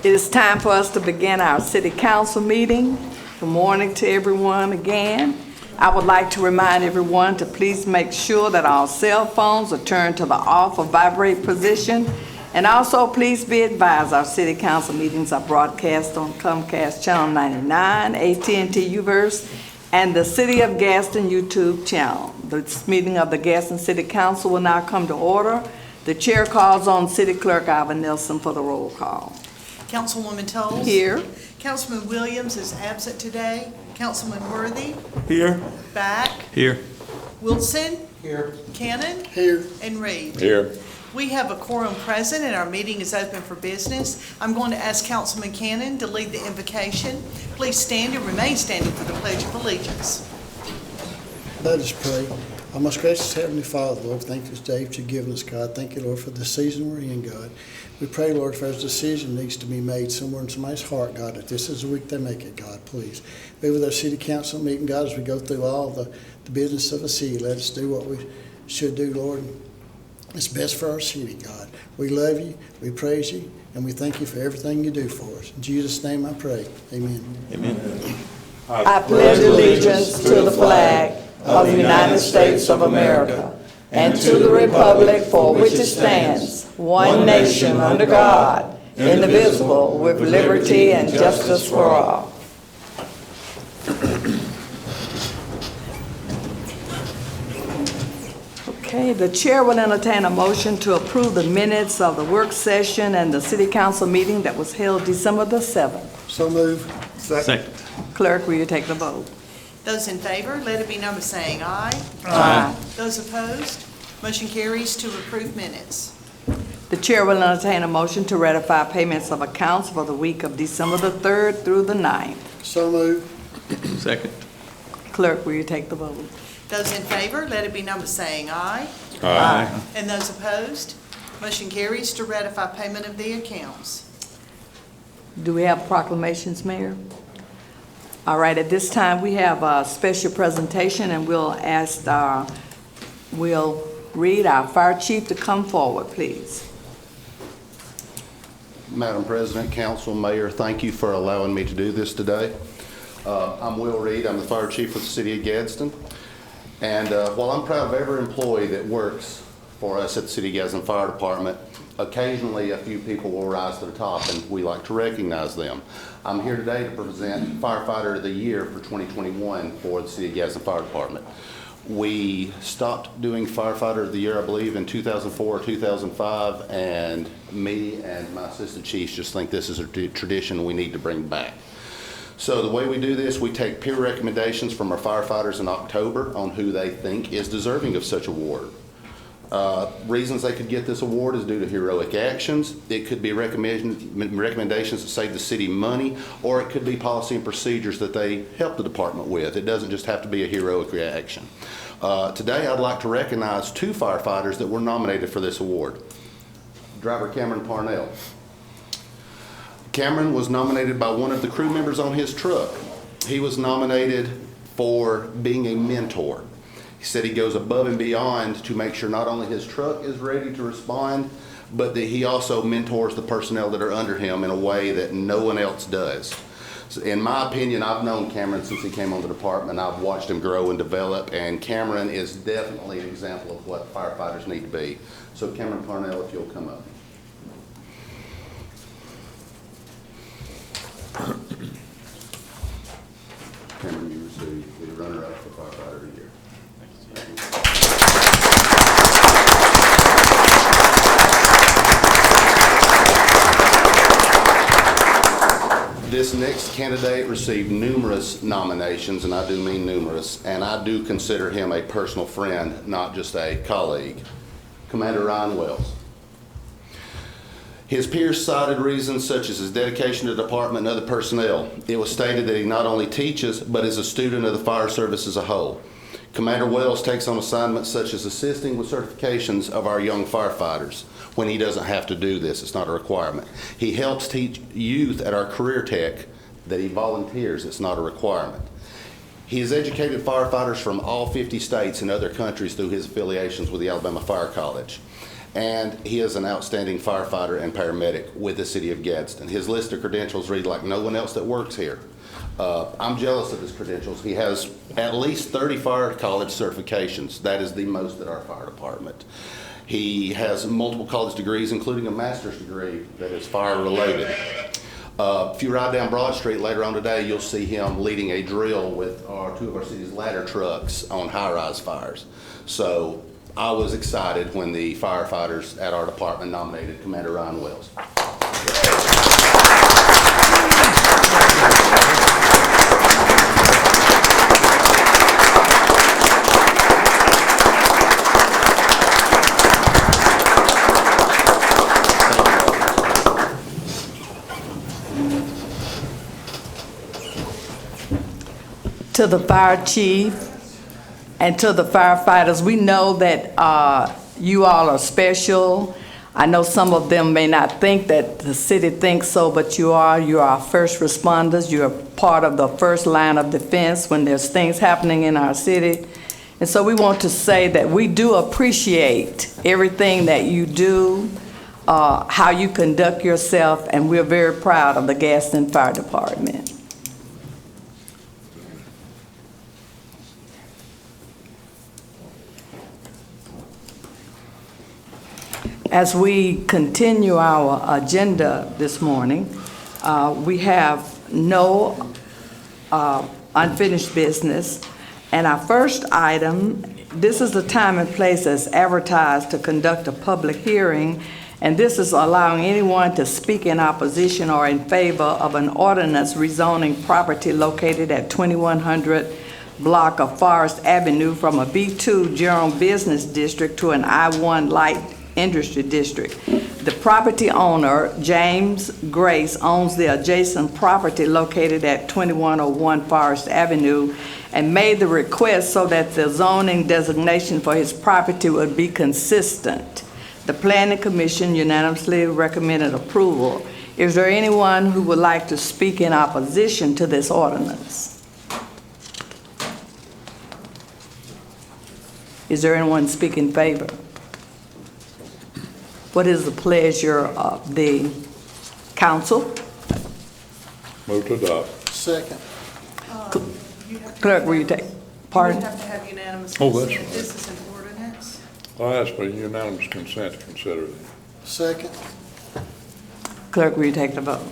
It is time for us to begin our city council meeting. Good morning to everyone again. I would like to remind everyone to please make sure that all cell phones are turned to the off or vibrate position. And also please be advised our city council meetings are broadcast on Comcast Channel 99, AT&T Uverse, and the City of Gaston YouTube channel. This meeting of the Gadsden City Council will now come to order. The chair calls on City Clerk Alvin Nelson for the roll call. Councilwoman Toles. Here. Councilman Williams is absent today. Councilman Worthy. Here. Back. Here. Wilson. Here. Cannon. Here. And Reed. Here. We have a quorum present and our meeting is open for business. I'm going to ask Councilman Cannon to lead the invocation. Please stand and remain standing for the Pledge of Allegiance. Let us pray. Our most gracious Heavenly Father, Lord, thank you for this day that you've given us, God. Thank you, Lord, for the season we're in, God. We pray, Lord, if there's a decision needs to be made somewhere in somebody's heart, God, if this is the week they make it, God, please. Be with our city council meeting, God, as we go through all the business of the city. Let us do what we should do, Lord. It's best for our city, God. We love you, we praise you, and we thank you for everything you do for us. In Jesus' name I pray. Amen. Amen. I pledge allegiance to the flag of the United States of America and to the republic for which it stands, one nation under God, indivisible, with liberty and justice for all. Okay, the chair will entertain a motion to approve the minutes of the work session and the city council meeting that was held December the 7th. So move. Second. Clerk, will you take the vote? Those in favor, let it be known by saying aye. Aye. Those opposed, motion carries to approve minutes. The chair will entertain a motion to ratify payments of accounts for the week of December the 3rd through the 9th. So move. Second. Clerk, will you take the vote? Those in favor, let it be known by saying aye. Aye. And those opposed, motion carries to ratify payment of the accounts. Do we have proclamations, Mayor? All right, at this time, we have a special presentation, and we'll read our fire chief to come forward, please. Madam President, Council, Mayor, thank you for allowing me to do this today. I'm Will Reed. I'm the fire chief of the city of Gadsden. And while I'm proud of every employee that works for us at the City of Gadsden Fire Department, occasionally a few people will rise to the top and we like to recognize them. I'm here today to present Firefighter of the Year for 2021 for the City of Gadsden Fire Department. We stopped doing Firefighter of the Year, I believe, in 2004 or 2005, and me and my assistant chiefs just think this is a tradition we need to bring back. So the way we do this, we take peer recommendations from our firefighters in October on who they think is deserving of such award. Reasons they could get this award is due to heroic actions. It could be recommendations that save the city money, or it could be policy and procedures that they help the department with. It doesn't just have to be a heroic reaction. Today I'd like to recognize two firefighters that were nominated for this award. Driver Cameron Parnell. Cameron was nominated by one of the crew members on his truck. He was nominated for being a mentor. He said he goes above and beyond to make sure not only his truck is ready to respond, but that he also mentors the personnel that are under him in a way that no one else does. So in my opinion, I've known Cameron since he came on the department. I've watched him grow and develop, and Cameron is definitely an example of what firefighters need to be. So Cameron Parnell, if you'll come up. Cameron, you received the runner-up for Firefighter of the Year. This next candidate received numerous nominations, and I do mean numerous, and I do consider him a personal friend, not just a colleague. Commander Ryan Wells. His peers cited reasons such as his dedication to the department and other personnel. It was stated that he not only teaches, but is a student of the fire service as a whole. Commander Wells takes on assignments such as assisting with certifications of our young firefighters when he doesn't have to do this. It's not a requirement. He helps teach youth at our career tech that he volunteers. It's not a requirement. He has educated firefighters from all 50 states and other countries through his affiliations with the Alabama Fire College. and he is an outstanding firefighter and paramedic with the city of Gadsden. His list of credentials read like no one else that works here. I'm jealous of his credentials. He has at least 30 fire college certifications. That is the most at our fire department. He has multiple college degrees, including a master's degree that is fire-related. If you ride down Broad Street later on today, you'll see him leading a drill with two of our city's ladder trucks on high-rise fires. So I was excited when the firefighters at our department nominated Commander Ryan Wells. To the fire chief and to the firefighters, we know that you all are special. I know some of them may not think that the city thinks so, but you are. You are first responders. You are part of the first line of defense when there's things happening in our city. And so we want to say that we do appreciate everything that you do, how you conduct yourself, and we're very proud of the Gaston Fire Department. As we continue our agenda this morning, we have no unfinished business. And our first item, this is the time and place as advertised to conduct a public hearing, and this is allowing anyone to speak in opposition or in favor of an ordinance rezoning property located at 2100 block of Forest Avenue from a B2 General Business District to an I1 Light Industry District. The property owner, James Grace, owns the adjacent property located at 2101 Forest Avenue and made the request so that the zoning designation for his property would be consistent. The Planning Commission unanimously recommended approval. Is there anyone who would like to speak in opposition to this ordinance? Is there anyone speak in favor? What is the pleasure of the council? Move to adopt. Second. Clerk, will you take, pardon? You have to have unanimous Oh, that's consent. right. This is an ordinance. I ask for unanimous consent to consider it. Second. Clerk, will you take the vote?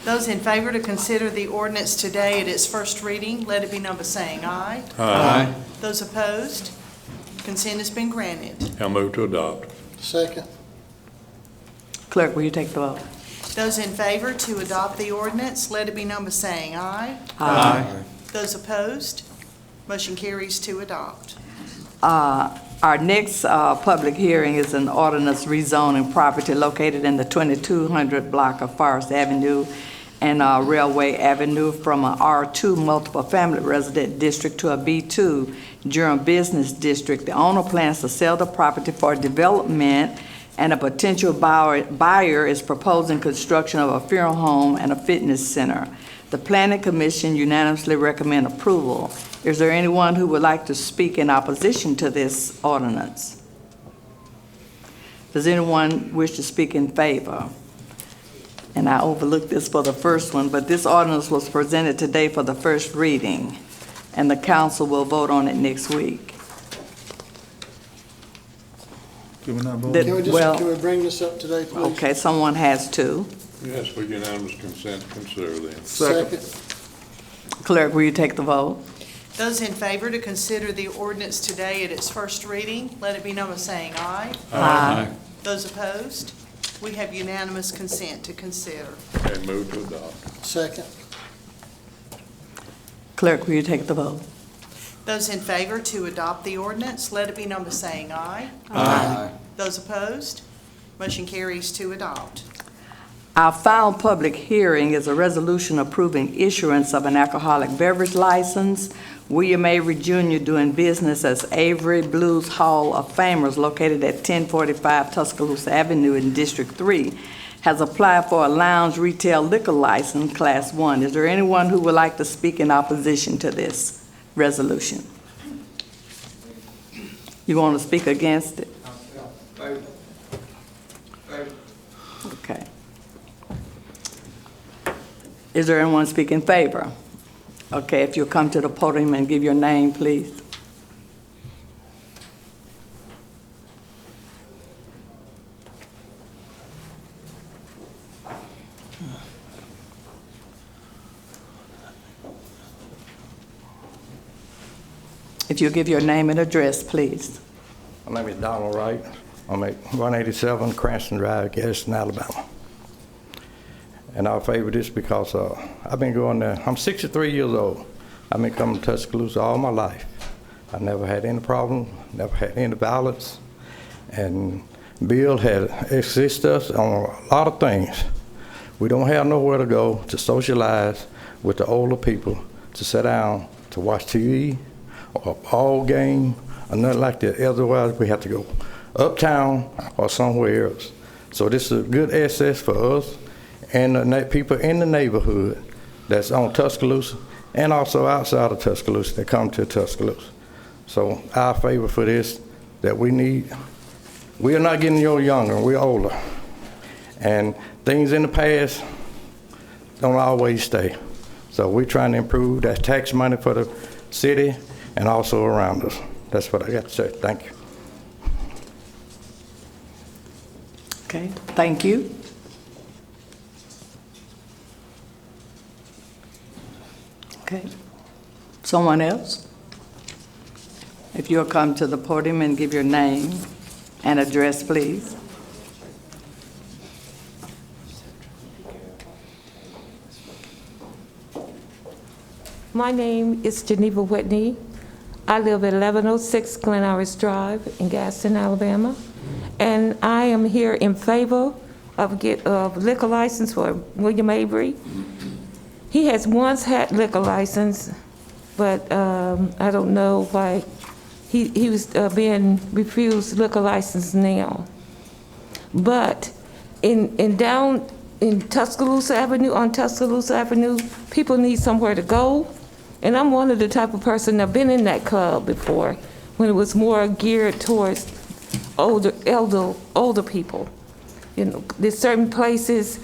Those in favor to consider the ordinance today at its first reading, let it be known by saying aye. Aye. Those opposed, consent has been granted. I move to adopt. Second. Clerk, will you take the vote? Those in favor to adopt the ordinance, let it be known by saying aye. Aye. Those opposed, motion carries to adopt. Our next public hearing is an ordinance rezoning property located in the 2200 block of Forest Avenue and Railway Avenue from a R2 multiple family resident district to a B2 General Business District. The owner plans to sell the property for development, and a potential buyer is proposing construction of a funeral home and a fitness center. The Planning Commission unanimously recommend approval. Is there anyone who would like to speak in opposition to this ordinance? Does anyone wish to speak in favor? And I overlooked this for the first one, but this ordinance was presented today for the first reading, and the council will vote on it next week. Can we bring this up today, please? Okay, someone has to. Yes, for unanimous consent to consider then. Second. Clerk, will you take the vote? Those in favor to consider the ordinance today at its first reading, let it be known by saying aye. Aye. Those opposed, we have unanimous consent to consider. And move to adopt. Second. Clerk, will you take the vote? Those in favor to adopt the ordinance, let it be known by saying aye. Aye. Those opposed, motion carries to adopt. Our final public hearing is a resolution approving issuance of an alcoholic beverage license. William Avery Jr. doing business as Avery Blues Hall of Famers located at 1045 Tuscaloosa Avenue in District 3 has applied for a lounge retail liquor license, Class 1. Is there anyone who would like to speak in opposition to this resolution? You want to speak against it? Okay. Is there anyone speak in favor? Okay, if you'll come to the podium and give your name, please. If you'll give your name and address, please. My name is Donald Wright. I'm at 187 Cranston Drive, Gadsden, Alabama. And I favor this because I've been going there. I'm 63 years old. I've been coming to Tuscaloosa all my life. I never had any problem, never had any violence. And Bill had assisted us on a lot of things. We don't have nowhere to go to socialize with the older people, to sit down, to watch TV, or a ball game, or nothing like that. Otherwise, we have to go uptown or somewhere else. So this is a good access for us and the people in the neighborhood that's on Tuscaloosa and also outside of Tuscaloosa that come to Tuscaloosa. So our favor for this that we need, we are not getting younger, we're older. And things in the past don't always stay. So we're trying to improve that tax money for the city and also around us. That's what I got to say. Thank you. Okay, thank you. Okay, someone else? If you'll come to the podium and give your name and address, please. My name is Geneva Whitney. I live at 1106 Glen Iris Drive in Gaston, Alabama. And I am here in favor of liquor license for William Avery. He has once had liquor license, but I don't know why he was being refused liquor license now. But down in Tuscaloosa Avenue, on Tuscaloosa Avenue, people need somewhere to go. And I'm one of the type of person that been in that club before, when it was more geared towards older people. You know, there's certain places,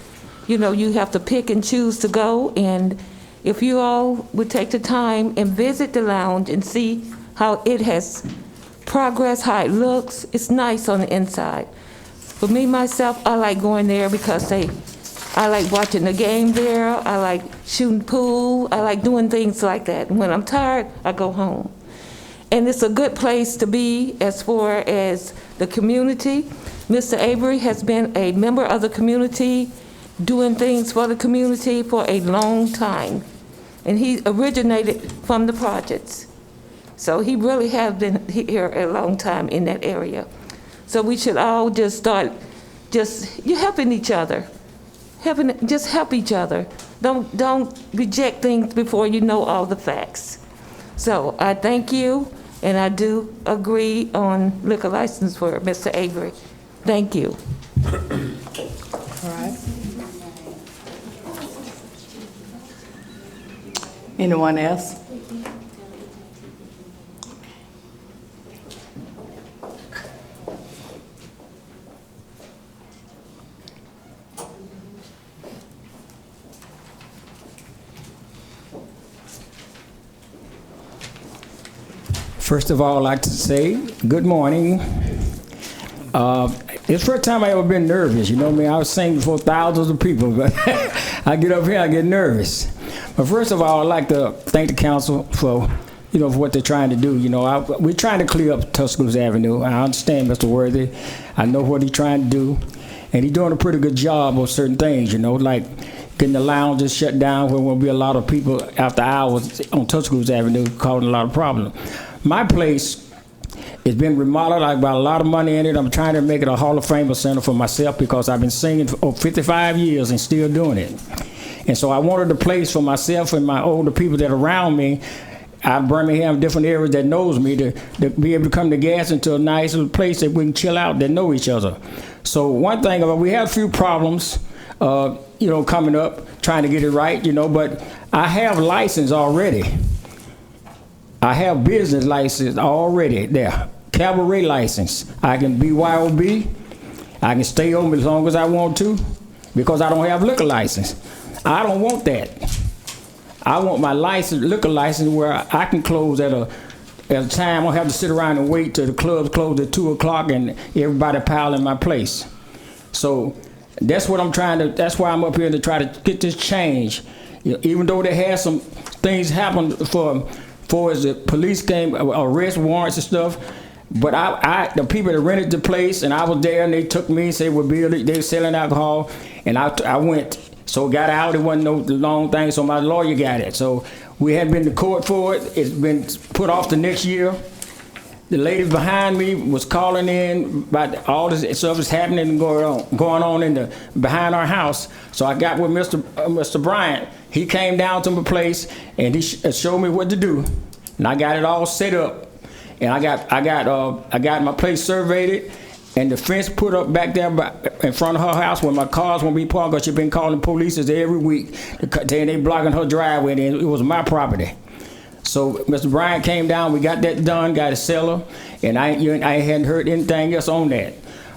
you know, you have to pick and choose to go. And if you all would take the time and visit the lounge and see how it has progressed, how it looks, it's nice on the inside. For me, myself, I like going there because I like watching the game there, I like shooting pool, I like doing things like that. And when I'm tired, I go home. And it's a good place to be as far as the community. Mr. Avery has been a member of the community, doing things for the community for a long time. And he originated from the projects. So he really has been here a long time in that area. So we should all just start helping each other. Just help each other. Don't reject things before you know all the facts. So I thank you, and I do agree on liquor license for Mr. Avery. Thank you. All right. Anyone else? First of all, I'd like to say good morning. It's the first time I ever been nervous. You know me, I was singing before thousands of people, but I get up here, I get nervous. But first of all, I'd like to thank the council for, for what they're trying to do. We're trying to clear up Tuscaloosa Avenue. I understand Mr. Worthy. I know what he's trying to do, and he's doing a pretty good job on certain things, like getting the lounges shut down where there'll be a lot of people after hours on Tuscaloosa Avenue causing a lot of problems. My place has been remodeled. I got a lot of money in it. I'm trying to make it a Hall of Famer center for myself because I've been singing for 55 years and still doing it. And so I wanted a place for myself and my older people that are around me out of Birmingham, different areas that knows me, to be able to come to Gadsden to a nice little place that we can chill out, that know each other. So one thing, we have a few problems, coming up, trying to get it right, but I have license already. I have business license already there cabaret license. I can BYOB. I can stay open as long as I want to because I don't have liquor license. I don't want that. I want my liquor license where I can close at a time. I don't have to sit around and wait till the clubs close at 2 o'clock and everybody pile in my place. So that's what I'm trying to, that's why I'm up here to try to get this change. Even though they had some things happen for as the police came, arrest warrants and stuff, but the people that rented the place, and I was there, and they took me and said, well, Bill, they were selling alcohol, and I went. So got out, it wasn't no long thing, so my lawyer got it. So we had been to court for it. It's been put off the next year. The lady behind me was calling in about all this stuff that's happening and going on behind our house. So I got with Mr. Bryant. He came down to my place and he showed me what to do, and I got it all set up. And I got my place surveyed, and the fence put up back there in front of her house where my cars won't be parked, because she's been calling police every week, saying they blocking her driveway, and it was my property. So Mr. Bryant came down, we got that done, got a seller, and I hadn't heard anything else on that.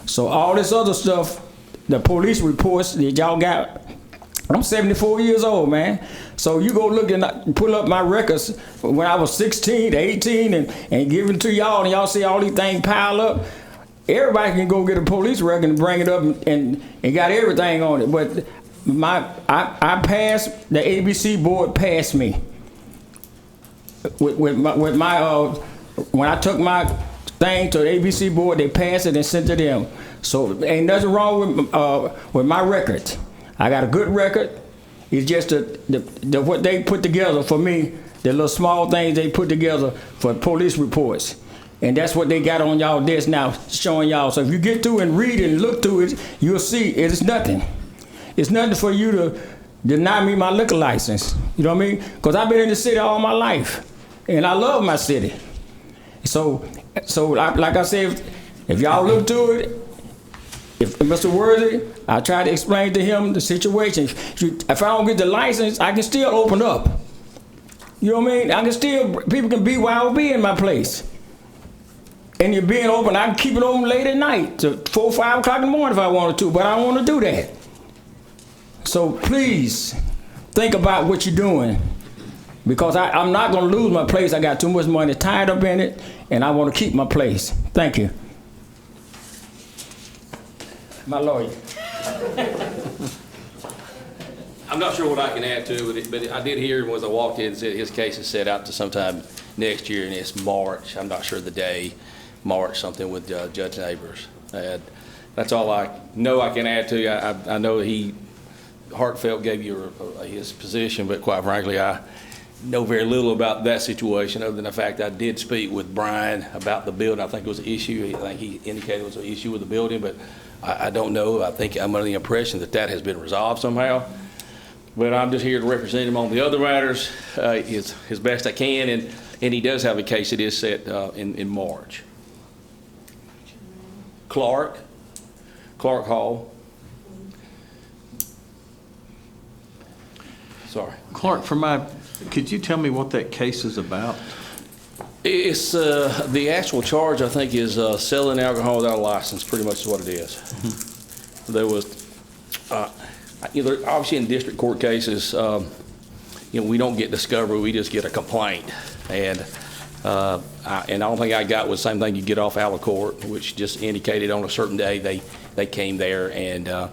So all this other stuff, the police reports that y'all got, I'm 74 years old, man. So you go look and pull up my records when I was 16 to 18 and give it to y'all, and y'all see all these things pile up. Everybody can go get a police record and bring it up and got everything on it. But I passed, the ABC board passed me. When I took my thing to the ABC board, they passed it and sent it to them. So ain't nothing wrong with my record. I got a good record. It's just what they put together for me, the little small things they put together for police reports. And that's what they got on y'all desk now, showing y'all. So if you get through and read and look through it, you'll see it's nothing. It's nothing for you to deny me my liquor license. You know what I mean? Because I've been in the city all my life, and I love my city. So like I said, if y'all look to it, if Mr. Worthy, I try to explain to him the situation. If I don't get the license, I can still open up. You know what I mean? People can BYOB in my place. And you're being open, I can keep it open late at night to 4 or 5 o'clock in the morning if I wanted to, but I don't want to do that. So please, think about what you're doing, because I'm not going to lose my place. I got too much money tied up in it, and I want to keep my place. Thank you. My lawyer. I'm not sure what I can add to it, but I did hear as I walked in, said his case is set out to sometime next year, and it's March. I'm not sure the day, March something with Judge Neighbors. That's all I know I can add to you. I know he heartfelt gave you his position, but quite frankly, I know very little about that situation other than the fact I did speak with Brian about the building. I think it was an issue. I think he indicated it was an issue with the building, but I don't know. I think I'm under the impression that has been resolved somehow. But I'm just here to represent him on the other matters as best I can, and he does have a case that is set in March. Clark Hall. Sorry. Clark, could you tell me what that case is about? It's the actual charge, I think, is selling alcohol without a license. Pretty much is what it is. There was, obviously, in district court cases, we don't get discovery; we just get a complaint. And I don't think I got was the same thing you get off Alicourt, which just indicated on a certain day they came there and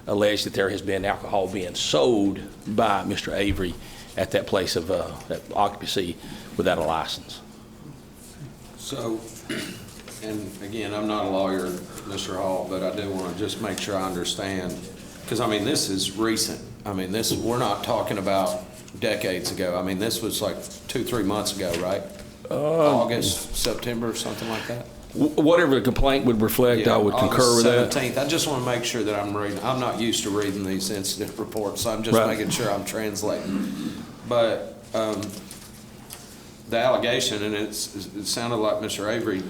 alleged that there has been alcohol being sold by Mr. Avery at that place of that occupancy without a license. So, and again, I'm not a lawyer, Mr. Hall, but I do want to just make sure I understand, because I mean, this is recent. I mean, we're not talking about decades ago. I mean, this was like 2-3 months ago, right? August, September, something like that? Whatever the complaint would reflect, I would concur with that. August 17th. I just want to make sure that I'm reading. I'm not used to reading these incident reports, so I'm just making sure I'm translating. But the allegation, and it sounded like Mr. Avery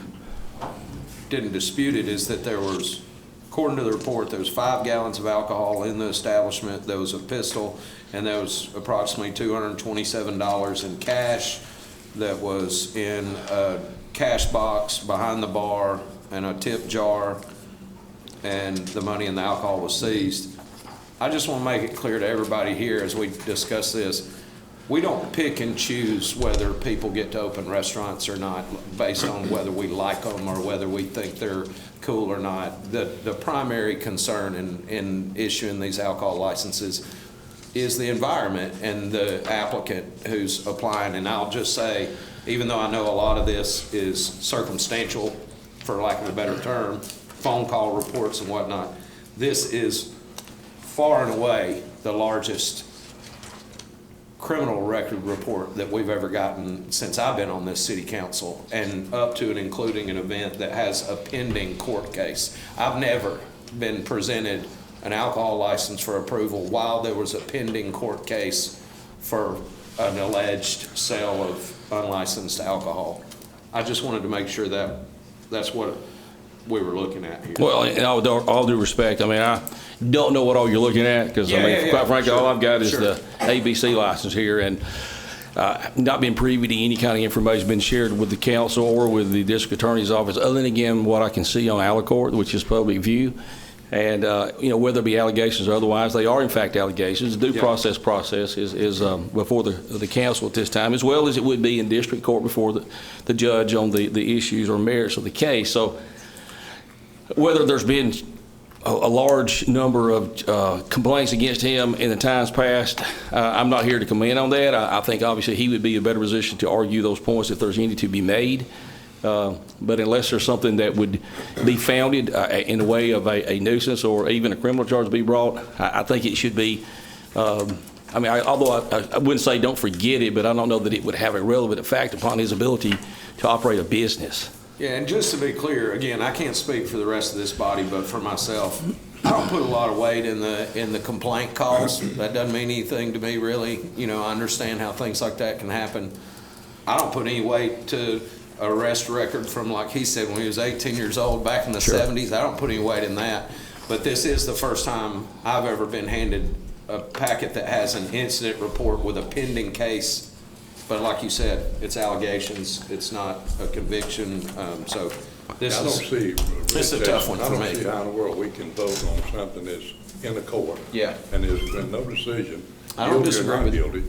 didn't dispute it, is that there was, according to the report, there was 5 gallons of alcohol in the establishment, there was a pistol, and there was approximately $227 in cash that was in a cash box behind the bar and a tip jar, and the money and the alcohol was seized. I just want to make it clear to everybody here as we discuss this, we don't pick and choose whether people get to open restaurants or not based on whether we like them or whether we think they're cool or not. The primary concern in issuing these alcohol licenses is the environment and the applicant who's applying. And I'll just say, even though I know a lot of this is circumstantial, for lack of a better term, phone call reports and whatnot, this is far and away the largest criminal record report that we've ever gotten since I've been on this city council, and up to and including an event that has a pending court case. I've never been presented an alcohol license for approval while there was a pending court case for an alleged sale of unlicensed alcohol. I just wanted to make sure that that's what we were looking at here. Well, in all due respect, I mean, I don't know what all you're looking at, because, I mean, quite frankly, all I've got is the ABC license here, and not been privy to any kind of information been shared with the council or with the district attorney's office, other than, again, what I can see on Alicourt, which is public view. And, you know, whether it be allegations or otherwise, they are in fact allegations. The due process is before the council at this time, as well as it would be in district court before the judge on the issues or merits of the case. So whether there's been a large number of complaints against him in the times past, I'm not here to comment on that. I think obviously he would be in a better position to argue those points if there's any to be made. But unless there's something that would be founded in the way of a nuisance or even a criminal charge to be brought, I think it should be, I mean, although I wouldn't say don't forget it, but I don't know that it would have a relevant effect upon his ability to operate a business. Yeah, and just to be clear, again, I can't speak for the rest of this body, but for myself, I don't put a lot of weight in the complaint calls. That doesn't mean anything to me, really. You know, I understand how things like that can happen. I don't put any weight to arrest record from, like he said, when he was 18 years old back in the 70s. I don't put any weight in that. But this is the first time I've ever been handed a packet that has an incident report with a pending case. But like you said, it's allegations. It's not a conviction. So this is a tough one for me. I don't see how in the world we can vote on something that's in the court. Yeah. And there's been no decision. I don't disagree with you. Guilty.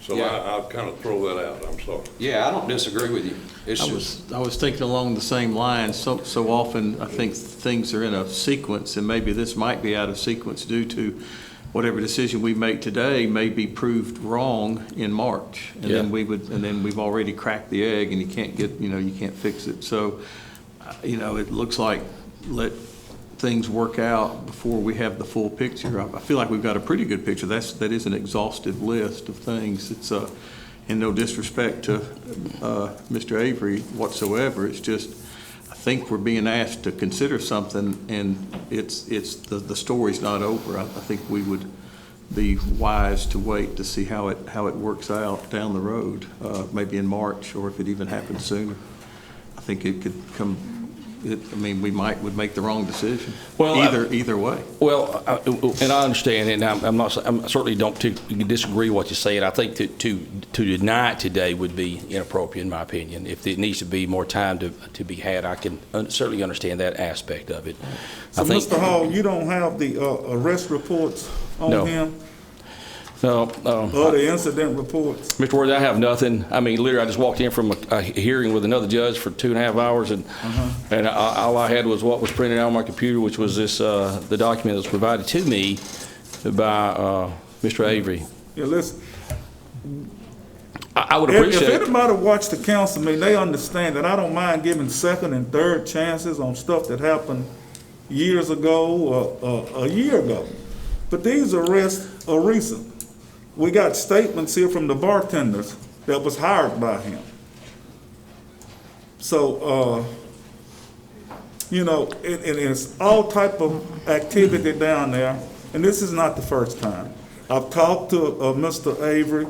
So Yeah. I'll kind of throw that out. I'm sorry. Yeah, I don't disagree with you. It's I was thinking along the same lines. So often I think things are in a sequence, and maybe this might be out of sequence due to whatever decision we make today may be proved wrong in March, and then we've already cracked the egg, and you can't fix it. So, it looks like let things work out before we have the full picture. I feel like we've got a pretty good picture. That is an exhaustive list of things. It's in no disrespect to Mr. Avery whatsoever. It's just I think we're being asked to consider something, and the story's not over. I think we would be wise to wait to see how it works out down the road, maybe in March, or if it even happens sooner. I think it could come. We would make the wrong decision. Well, either way. Well, and I understand, and I certainly don't disagree with what you say. And I think to deny it today would be inappropriate, in my opinion. If it needs to be more time to be had, I can certainly understand that aspect of it. So, Mr. Hall, you don't have the arrest reports on him? No. Or the incident reports? Mr. Worthy, I have nothing. I mean, literally, I just walked in from a hearing with another judge for 2.5 hours, and all I had was what was printed out on my computer, which was the document that was provided to me by Mr. Avery. Yeah, listen. I would appreciate If anybody watched the council meeting, they understand that I don't mind giving second and third chances on stuff that happened years ago or a year ago. But these arrests are recent. We got statements here from the bartenders that was hired by him. So, it's all type of activity down there, and this is not the first time. I've talked to Mr. Avery,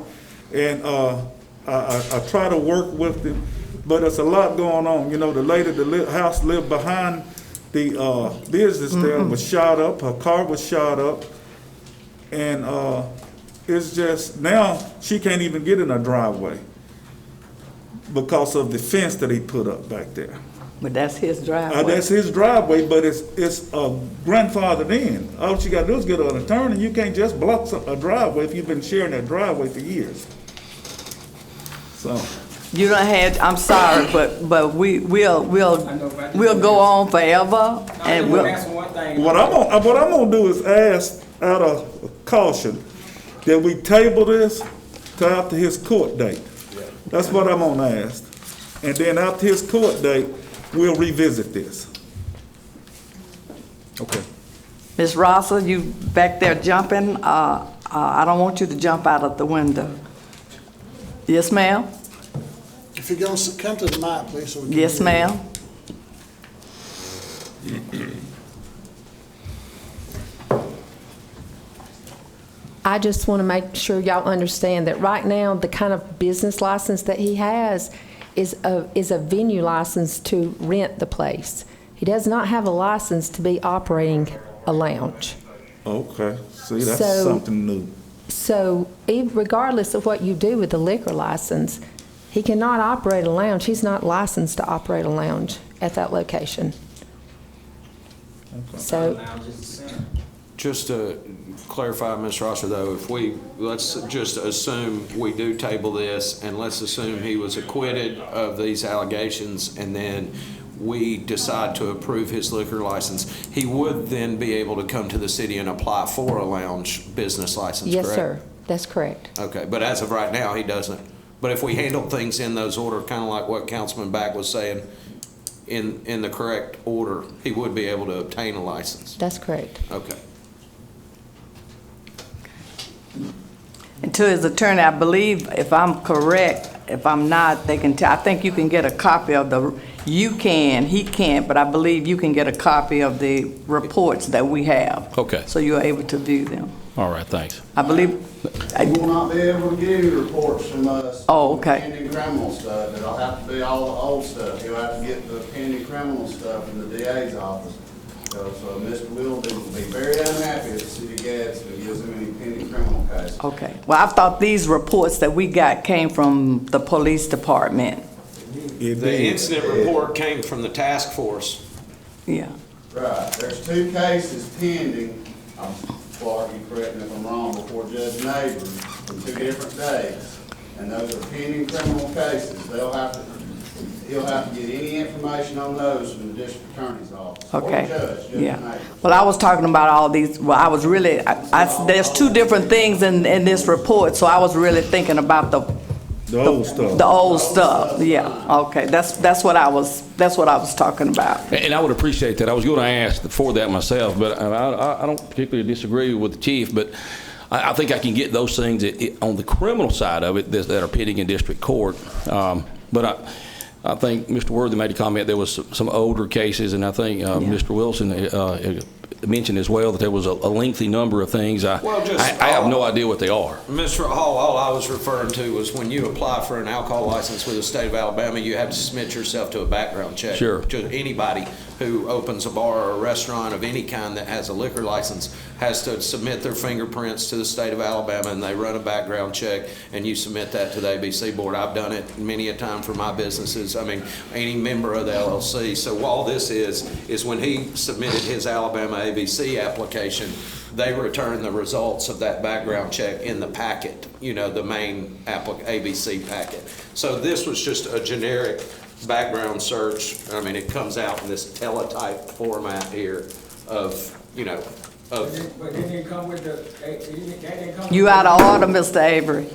and I try to work with him, but there's a lot going on. The lady the house lived behind the business there was shot up. Her car was shot up, and it's just now she can't even get in her driveway. because of the fence that he put up back there. But that's his driveway. That's his driveway, but it's grandfathered in. All you gotta do is get an attorney. You can't just block a driveway if you've been sharing that driveway for years. So, You don't have, I'm sorry, but we'll go on forever, and we'll, what I'm gonna do is ask, out of caution, that we table this to after his court date. That's what I'm gonna ask. And then after his court date, we'll revisit this. Okay. Ms. Rossa, you back there jumping, I don't want you to jump out of the window. Yes, ma'am? If you're gonna come to the mic, please. So we can Yes, hear you. ma'am? I just want to make sure y'all understand that right now, the kind of business license that he has is a venue license to rent the place. He does not have a license to be operating a lounge. Okay, see, that's So- something new. So regardless of what you do with the liquor license, he cannot operate a lounge. He's not licensed to operate a lounge at that location. So, Just to clarify, Ms. Rosser, though, let's just assume we do table this, and let's assume he was acquitted of these allegations, and then we decide to approve his liquor license, he would then be able to come to the city and apply for a lounge business license, correct? yes, sir, that's correct. Okay, but as of right now, he doesn't. But if we handle things in those order, kind of like what Councilman Back was saying, in the correct order, he would be able to obtain a license. That's correct. Okay. And to his attorney, I believe, if I'm correct, if I'm not, they can I think you can get a copy of he can't, but I believe you can get a copy of the reports that we have. Okay. So you're able to view them. All right, thanks. I believe, You will not be able to get any reports from us. Oh, okay. Pending criminal stuff. It'll have to be all the old stuff. You'll have to get the pending criminal stuff in the DA's office. So Mr. Willoughby will be very unhappy if the city of Gadsden gives him any pending criminal cases. okay. Well, I thought these reports that we got came from the police department. The incident report came from the task force. Yeah. Right, there's 2 cases pending, Clark, you correct me if I'm wrong, before Judge Neighbors on 2 different days. And those are pending criminal cases. He'll have to get any information on those from the district attorney's office. Or Okay. Judge Yeah. Neighbors. Well, I was talking about all these, well, I was really, there's 2 different things in this report, so I was really thinking about the old stuff. the old stuff. Yeah, okay. That's what I was talking about. And I would appreciate that. I was going to ask for that myself, but I don't particularly disagree with the chief, but I think I can get those things on the criminal side of it that are pending in district court. But I think Mr. Worthy made a comment there was some older cases, and I think Mr. Wilson mentioned as well that there was a lengthy number of things. I have no idea what they are. Mr. Hall, all I was referring to was when you apply for an alcohol license with the state of Alabama, you have to submit yourself to a background check. Sure. To anybody who opens a bar or a restaurant of any kind that has a liquor license has to submit their fingerprints to the state of Alabama, and they run a background check, and you submit that to the ABC board. I've done it many a time for my businesses. I mean, any member of the LLC. So all this is when he submitted his Alabama ABC application, they return the results of that background check in the packet, the main ABC packet. So this was just a generic background search. I mean, it comes out in this teletype format here of. But it didn't come with the, You out of order, Mr. Avery.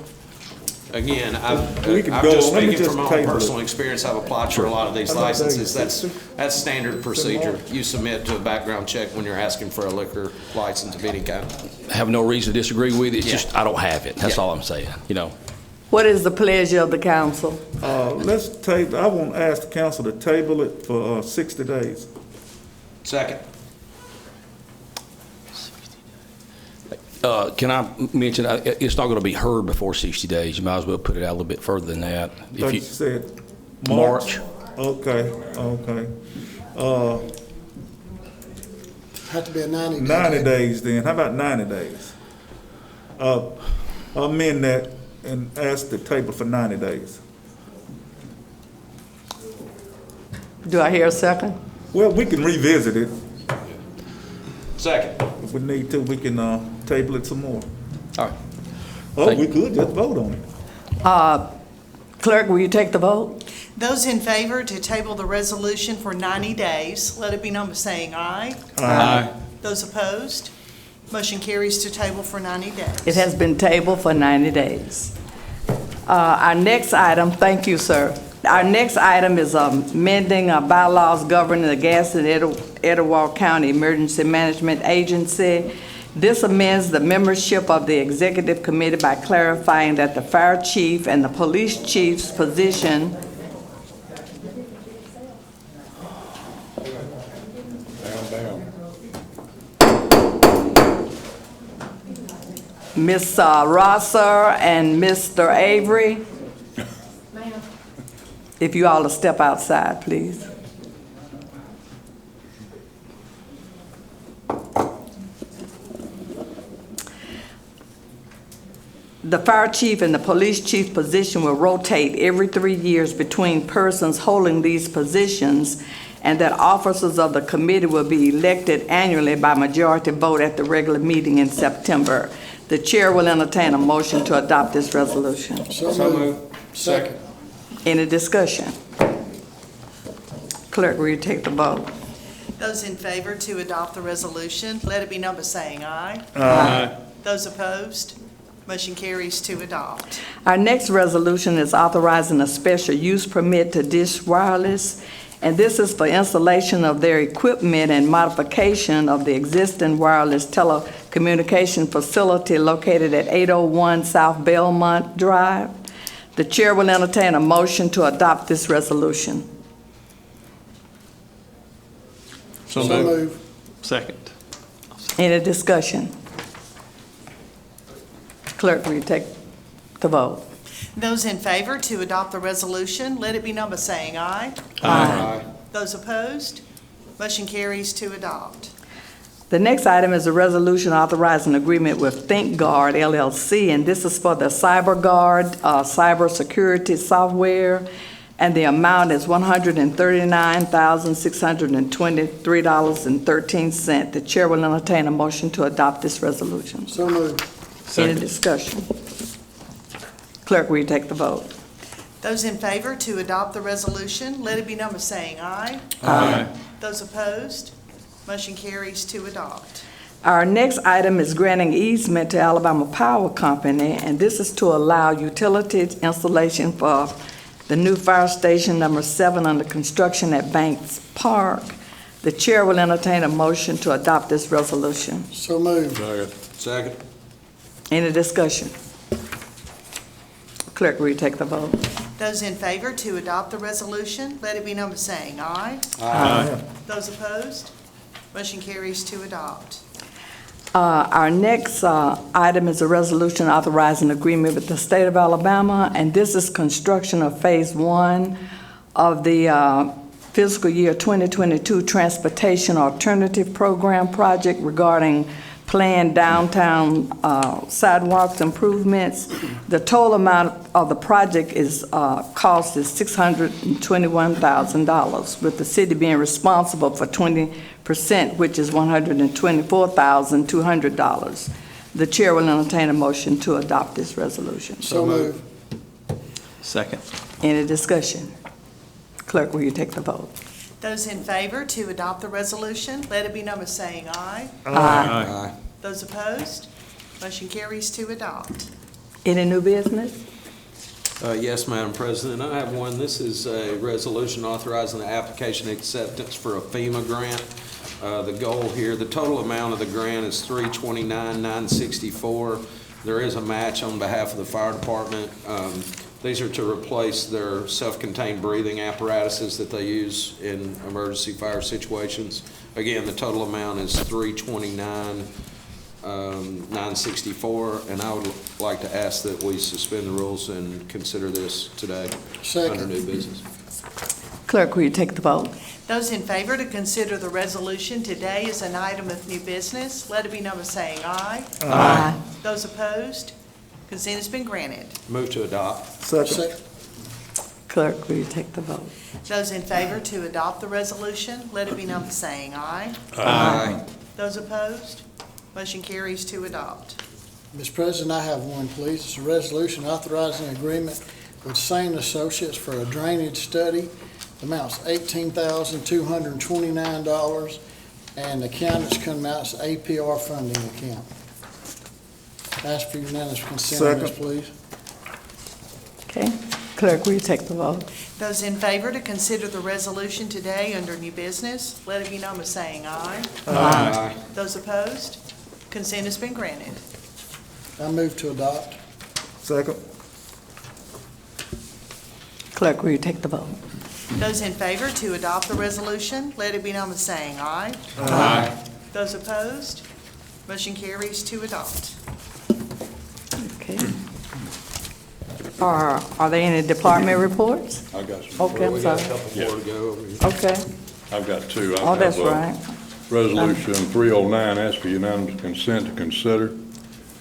Again, I'm We could I'm go. just Let me speaking just from my own table it. personal experience. I've applied for a lot of these licenses. That's standard procedure. You submit to a background check when you're asking for a liquor license of any kind. I have no reason to disagree with it. It's Yeah. just I don't have it. That's all I'm saying. What is the pleasure of the council? Let's table, I want to ask the council to table it for 60 days. Second. Can I mention, it's not going to be heard before 60 days. You might as well put it out a little bit further than that. Like you said, March. Okay. Have to be a 90 day. 90 days then. How about 90 days? Amend that and ask the table for 90 days. Do I hear a second? Well, we can revisit it. Second. If we need to, we can table it some more. All right. Oh, we could just vote on it. Clerk, will you take the vote? Those in favor to table the resolution for 90 days, let it be known by saying aye. Aye. Those opposed, motion carries to table for 90 days. It has been tabled for 90 days. Our next item, thank you, sir. Our next item is amending our bylaws governing the Gadsden Etowah County Emergency Management Agency. This amends the membership of the executive committee by clarifying that the fire chief and the police chief's position Down. Ms. Rosser and Mr. Avery. If you all will step outside, please. The fire chief and the police chief position will rotate every 3 years between persons holding these positions, and that officers of the committee will be elected annually by majority vote at the regular meeting in September. The chair will entertain a motion to adopt this resolution. So moved. Second. Any discussion? Clerk, will you take the vote? Those in favor to adopt the resolution, let it be known by saying aye. Aye. Those opposed, motion carries to adopt. Our next resolution is authorizing a special use permit to Dish Wireless, and this is for installation of their equipment and modification of the existing wireless telecommunication facility located at 801 South Belmont Drive. The chair will entertain a motion to adopt this resolution. So So moved. moved. Second. Any discussion? Clerk, will you take the vote? Those in favor to adopt the resolution, let it be known by saying aye. Aye. Those opposed, motion carries to adopt. The next item is a resolution authorizing agreement with ThinkGuard LLC, and this is for the CyberGuard cybersecurity software, and the amount is $139,623.13. The chair will entertain a motion to adopt this resolution. So moved. Any Second. discussion? Clerk, will you take the vote? Those in favor to adopt the resolution, let it be known by saying aye. Aye. Those opposed, motion carries to adopt. Our next item is granting easement to Alabama Power Company, and this is to allow utility installation for the new fire station number 7 under construction at Banks Park. The chair will entertain a motion to adopt this resolution. So moved. Second. Any discussion? Clerk, will you take the vote? Those in favor to adopt the resolution, let it be known by saying aye. Aye. Those opposed, motion carries to adopt. Our next item is a resolution authorizing agreement with the state of Alabama, and this is construction of Phase 1 of the fiscal year 2022 Transportation Alternative Program project regarding planned downtown sidewalks improvements. The total amount of the project cost is $621,000, with the city being responsible for 20%, which is $124,200. The chair will entertain a motion to adopt this resolution. So moved. Second. Any discussion? Clerk, will you take the vote? Those in favor to adopt the resolution, let it be known by saying aye. Aye. Those opposed, motion carries to adopt. Any new business? Yes, Madam President, I have one. This is a resolution authorizing the application acceptance for a Fema grant. The goal here, the total amount of the grant is $329,964. There is a match on behalf of the fire department. These are to replace their self-contained breathing apparatuses that they use in emergency fire situations. Again, the total amount is $329,964, and I would like to ask that we suspend the rules and consider this today Second. under new business. Clerk, will you take the vote? Those in favor to consider the resolution today as an item of new business, let it be known by saying aye. Aye. Those opposed, consent has been granted. Move to adopt. Second. Clerk, Clerk, will you take the vote? Those in favor to adopt the resolution, let it be known by saying aye. Aye. Those opposed, motion carries to adopt. Mr. President, I have one, please. It's a resolution authorizing agreement with Sane Associates for a drainage study. The amount's $18,229, and the account that's coming out is APR funding account. Ask for unanimous consent on this, Second. please. Okay. Clerk, will you take the vote? Those in favor to consider the resolution today under new business, let it be known by saying aye. Aye. Those opposed, consent has been granted. I move to adopt. Second. Clerk, will you take the vote? Those in favor to adopt the resolution, let it be known by saying aye. Aye. Those opposed, motion carries to adopt. Okay. Are there any department reports? I got some. Okay, I'm sorry. Yeah, Okay. I've got two. Oh, that's right. Resolution 309, ask for unanimous consent to consider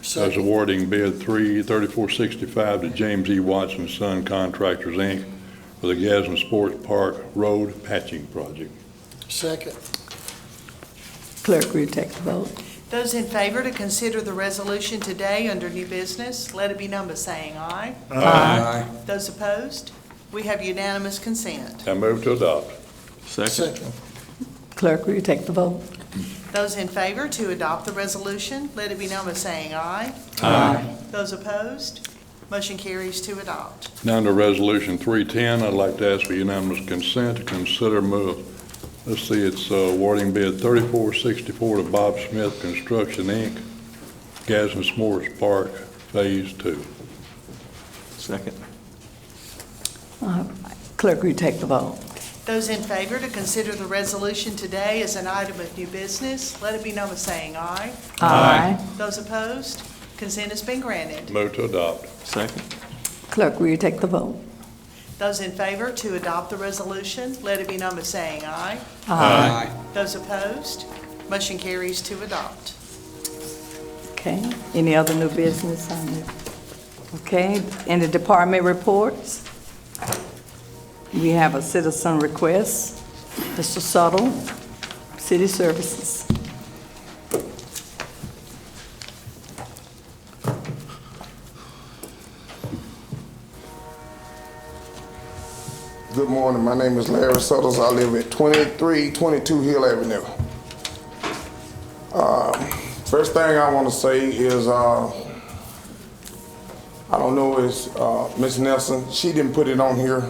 as Second. awarding bid 3465 to James E. Watson Son Contractors, Inc. for the Gadsden Sports Park Road Patching Project. Second. Clerk, will you take the vote? Those in favor to consider the resolution today under new business, let it be known by saying aye. Aye. Those opposed, we have unanimous consent. I move to adopt. Second. Clerk, will you take the vote? Those in favor to adopt the resolution, let it be known by saying aye. Aye. Those opposed, motion carries to adopt. Now to Resolution 310, I'd like to ask for unanimous consent to consider it's awarding bid 3464 to Bob Smith Construction, Inc., Gadsden Sports Park, Phase 2. Second. Clerk, will you take the vote? Those in favor to consider the resolution today as an item of new business, let it be known by saying aye. Aye. Those opposed, consent has been granted. Move to adopt. Second. Clerk, will you take the vote? Those in favor to adopt the resolution, let it be known by saying aye. Aye. Those opposed, motion carries to adopt. Okay. Any other new business on it? Okay. Any department reports? We have a citizen request. Mr. Suttle, City Services. Good morning, my name is Larry Suttles. I live at 2322 Hill Avenue. First thing I want to say is, I don't know, it's Ms. Nelson. She didn't put it on here,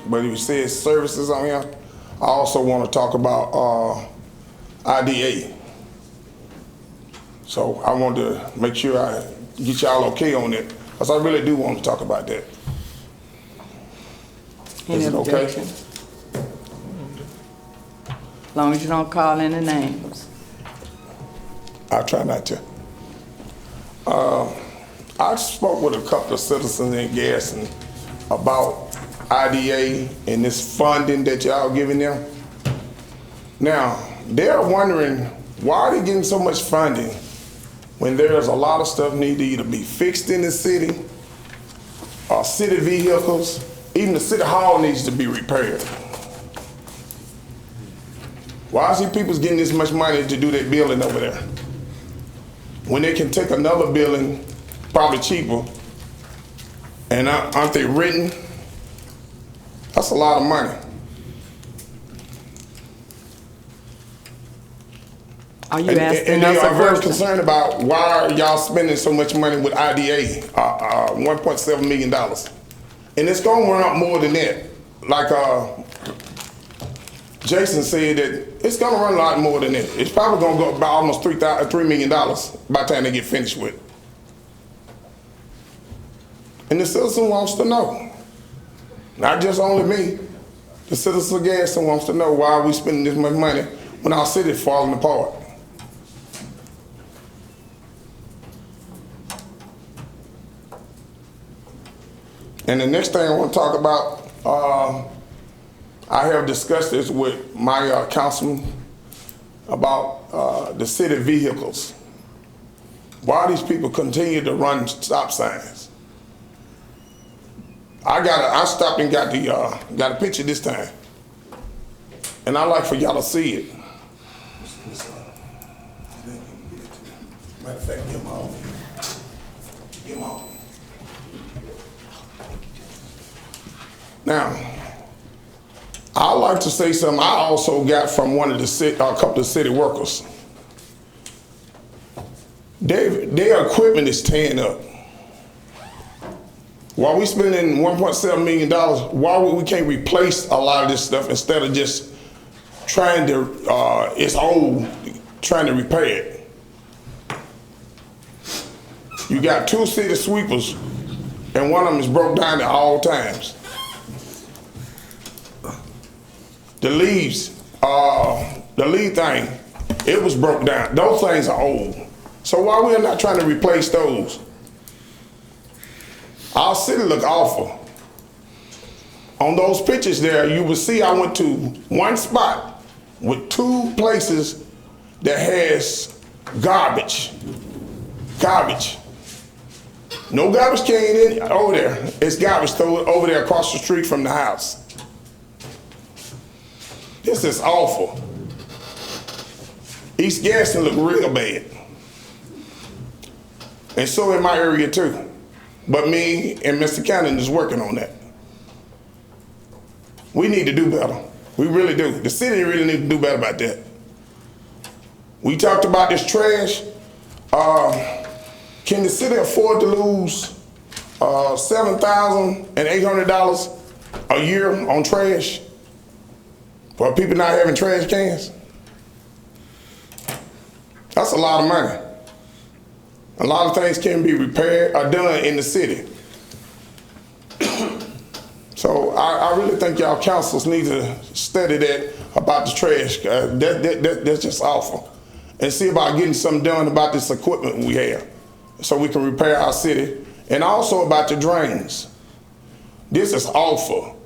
but it says services on here. I also want to talk about IDA. So I want to make sure I get y'all okay on it, because I really do want to talk about that. Any Is it okay? objection? As long as you don't call any names. I try not to. I spoke with a couple of citizens in Gaston about IDA and this funding that y'all giving them. Now, they're wondering why are they getting so much funding when there's a lot of stuff need to either be fixed in the city or city vehicles. Even the city hall needs to be repaired. Why is these people getting this much money to do that building over there when they can take another building probably cheaper? And aren't they written? That's a lot of money. Are you And asking they us a are very question? concerned about why are y'all spending so much money with IDA, $1.7 million. And it's gonna run up more than that. Like Jason said that it's gonna run a lot more than that. It's probably gonna go about almost $3 million by the time they get finished with it. And the citizen wants to know. Not just only me. The citizen of Gaston wants to know why are we spending this much money when our city's falling apart. And the next thing I want to talk about, I have discussed this with my councilman about the city vehicles. Why these people continue to run stop signs? I stopped and got a picture this time. And I'd like for y'all to see it. Matter of fact, give them all. Give them all. Now, I'd like to say something I also got from a couple of city workers. Their equipment is tearing up. While we spending $1.7 million, why would we can't replace a lot of this stuff instead of just trying to, it's old, trying to repair it? You got 2 city sweepers and one of them is broke down at all times. The leaves, the lead thing, it was broke down. Those things are old. So why we are not trying to replace those? Our city look awful. On those pictures there, you will see I went to one spot with 2 places that has garbage. Garbage. No garbage can in over there. It's garbage thrown over there across the street from the house. This is awful. East Gaston look real bad. And so in my area too. But me and Mr. Cannon is working on that. We need to do better. We really do. The city really need to do better about that. We talked about this trash. Can the city afford to lose $7,800 a year on trash for people not having trash cans? That's a lot of money. A lot of things can be repaired or done in the city. So I really think y'all councils need to study that about the trash. That's just awful. And see about getting something done about this equipment we have so we can repair our city. And also about the drains. This is awful.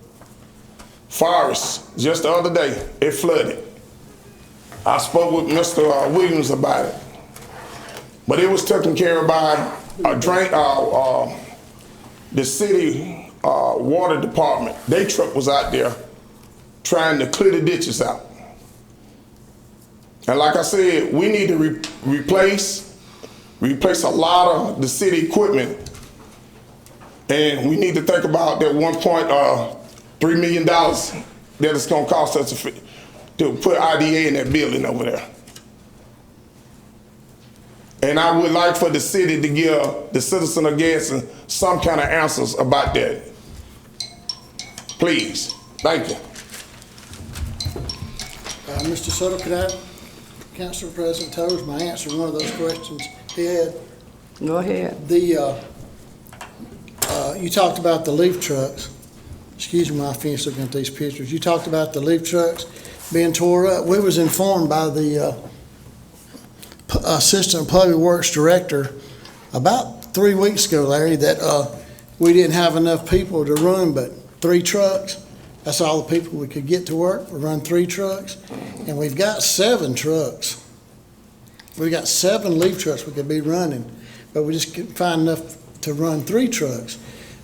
Forest, just the other day, it flooded. I spoke with Mr. Williams about it. But it was taken care of by the city water department. Their truck was out there trying to clear the ditches out. And like I said, we need to replace a lot of the city equipment. And we need to think about that $1.3 million that it's gonna cost us to put IDA in that building over there. And I would like for the city to give the citizen of Gadsden some kind of answers about that. Please, thank you. Mr. Sutter, could I, Council President Toes, may I answer one of those questions he had? Go ahead. You talked about the leaf trucks. Excuse me, I finished looking at these pictures. You talked about the leaf trucks being tore up. We was informed by the Assistant Public Works Director about 3 weeks ago, Larry, that we didn't have enough people to run but 3 trucks. That's all the people we could get to work. We run 3 trucks, and we've got 7 trucks. We've got 7 leaf trucks we could be running, but we just couldn't find enough to run 3 trucks.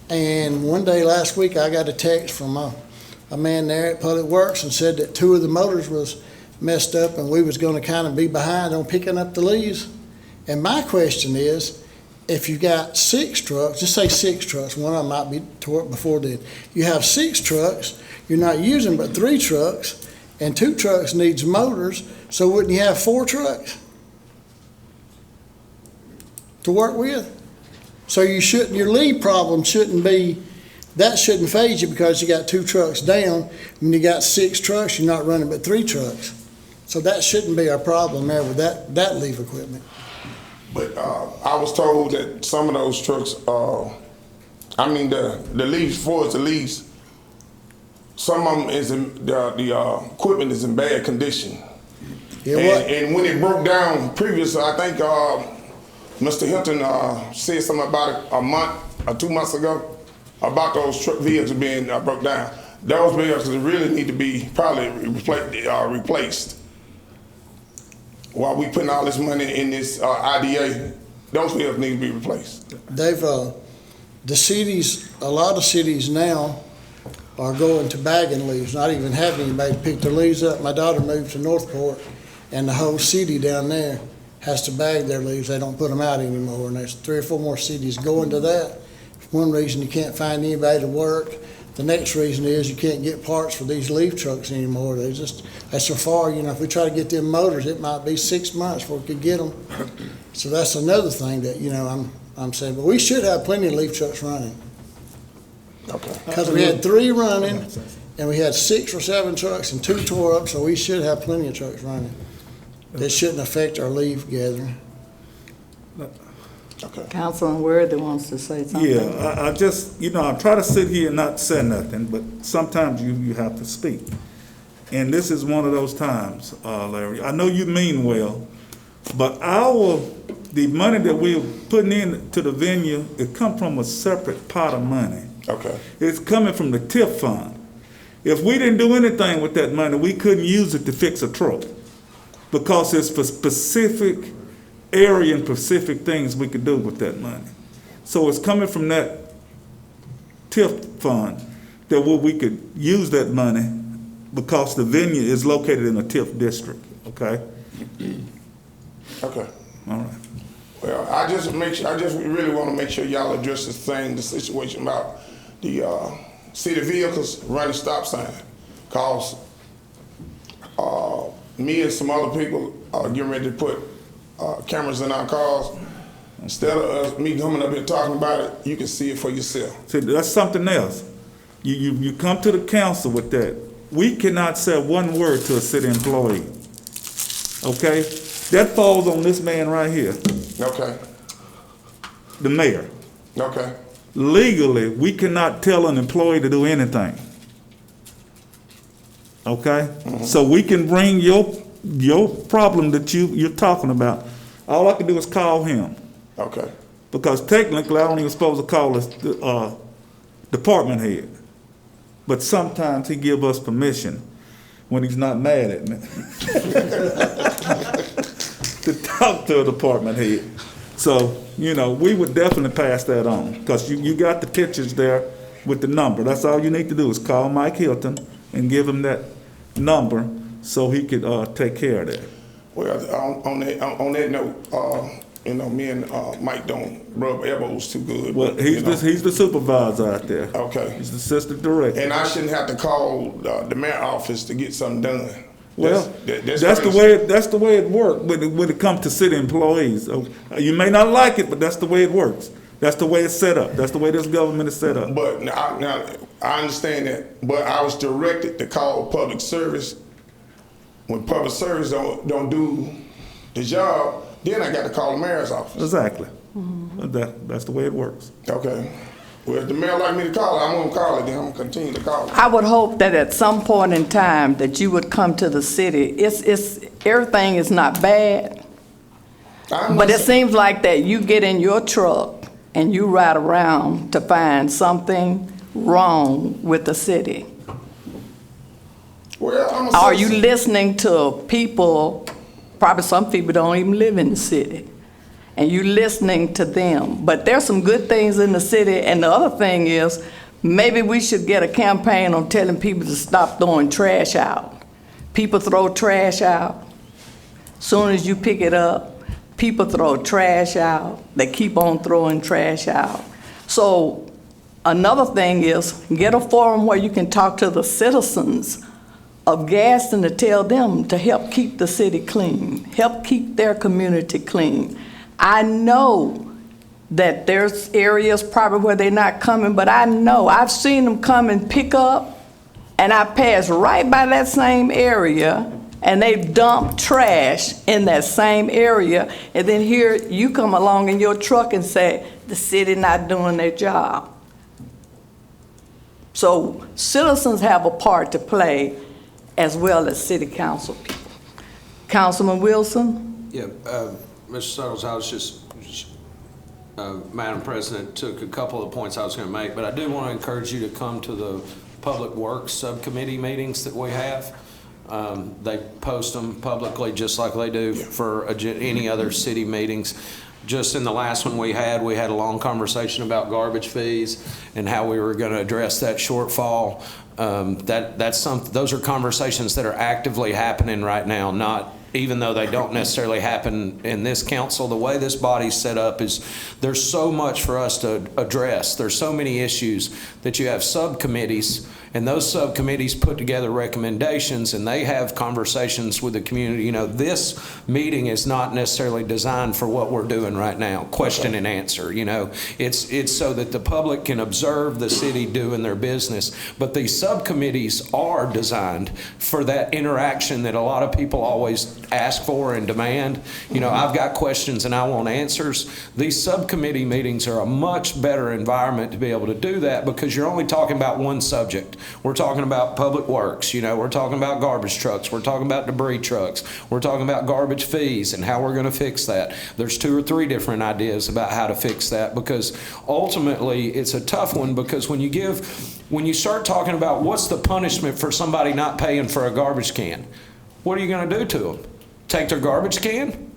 And one day last week, I got a text from a man there at Public Works and said that 2 of the motors was messed up and we was going to kind of be behind on picking up the leaves. And my question is, if you got 6 trucks, just say 6 trucks, one of them might be tore up before then. You have 6 trucks, you're not using but 3 trucks, and 2 trucks needs motors, so wouldn't you have 4 trucks to work with? So you shouldn't, your lead problem shouldn't be, that shouldn't phase you because you got 2 trucks down. When you got 6 trucks, you're not running but 3 trucks. So that shouldn't be our problem there with that leaf equipment. But I was told that some of those trucks, the leaves, as far as the leaves, some of them is the equipment is in bad condition. Yeah, and when it broke down previously, I think Mr. Hilton said something about it a month or 2 months ago about those truck vehicles being broke down. Those vehicles really need to be probably replaced. While we putting all this money in this IDA, those vehicles need to be replaced. They've the cities, a lot of cities now are going to bagging leaves, not even having anybody to pick their leaves up. My daughter moved to Northport, and the whole city down there has to bag their leaves. They don't put them out anymore, and there's 3 or 4 more cities going to that. One reason you can't find anybody to work. The next reason is you can't get parts for these leaf trucks anymore. That's so far, if we try to get them motors, it might be 6 months before we could get them. So that's another thing that, I'm saying, but we should have plenty of leaf trucks running. Okay. Because we had 3 running, and we had 6 or 7 trucks, and 2 tore up, so we should have plenty of trucks running. It shouldn't affect our leaf gathering. Okay. Councilman Worthy wants to say something. Yeah, I just, I try to sit here and not say nothing, but sometimes you have to speak. And this is one of those times, Larry. I know you mean well, but the money that we're putting into the venue, it comes from a separate pot of money. Okay. It's coming from the TIF fund. If we didn't do anything with that money, we couldn't use it to fix a truck, because it's for specific area and specific things we could do with that money. So it's coming from that TIF fund that we could use that money, because the venue is located in a TIF district, okay? Okay. All right. Well, I just really want to make sure y'all address the situation about the city vehicles running stop sign. Cause me and some other people are getting ready to put cameras in our cars. Instead of me coming up here talking about it, you can see it for yourself. See, that's something else. You come to the council with that. We cannot say one word to a city employee, okay? That falls on this man right here, Okay. the mayor. Okay. Legally, we cannot tell an employee to do anything, okay? So we can bring your problem that you're talking about. All I can do is call him. Okay. Because technically, I don't even supposed to call the department head. But sometimes he give us permission when he's not mad at me to talk to a department head. So, we would definitely pass that on, because you got the pictures there with the number. That's all you need to do is call Mike Hilton and give him that number so he could take care of that. Well, on that note, me and Mike don't rub elbows too good. Well, but, he's the supervisor out there. Okay. He's the assistant director. And I shouldn't have to call the mayor's office to get something done. Well, that's the way it works when it comes to city employees. You may not like it, but that's the way it works. That's the way it's set up. That's the way this government is set up. But now I understand that, but I was directed to call public service. When public service don't do the job, then I got to call the mayor's office. Exactly. That's the way it works. Okay. Well, if the mayor like me to call it, I'm gonna call it. Then I'm gonna continue to call it. I would hope that at some point in time that you would come to the city. Everything is not bad, but it seems like that you get in your truck and you ride around to find something wrong with the city. Well, I'm a Are you citizen. listening to people? Probably some people don't even live in the city, and you listening to them. But there's some good things in the city, and the other thing is, maybe we should get a campaign on telling people to stop throwing trash out. People throw trash out. Soon as you pick it up, people throw trash out. They keep on throwing trash out. So another thing is, get a forum where you can talk to the citizens of Gaston to tell them to help keep the city clean, help keep their community clean. I know that there's areas probably where they're not coming, but I know I've seen them come and pick up, and I pass right by that same area, and they've dumped trash in that same area, and then here you come along in your truck and say, the city not doing their job. So citizens have a part to play as well as city council people. Councilman Wilson? Yeah, Mr. Suttles, I was just, Madam President, took a couple of points I was going to make, but I do want to encourage you to come to the Public Works Subcommittee meetings that we have. They post them publicly just like they do for any other city meetings. Just in the last one we had a long conversation about garbage fees and how we were going to address that shortfall. Those are conversations that are actively happening right now, not even though they don't necessarily happen in this council. The way this body's set up is there's so much for us to address. There's so many issues that you have subcommittees, and those subcommittees put together recommendations, and they have conversations with the community. You know, this meeting is not necessarily designed for what we're doing right now, question and answer. You know, it's so that the public can observe the city doing their business. But these subcommittees are designed for that interaction that a lot of people always ask for and demand. You know, I've got questions and I want answers. These subcommittee meetings are a much better environment to be able to do that, because you're only talking about one subject. We're talking about public works, you know, we're talking about garbage trucks, we're talking about debris trucks, we're talking about garbage fees and how we're going to fix that. There's 2 or 3 different ideas about how to fix that, because ultimately it's a tough one, because when you start talking about what's the punishment for somebody not paying for a garbage can, what are you going to do to them? Take their garbage can?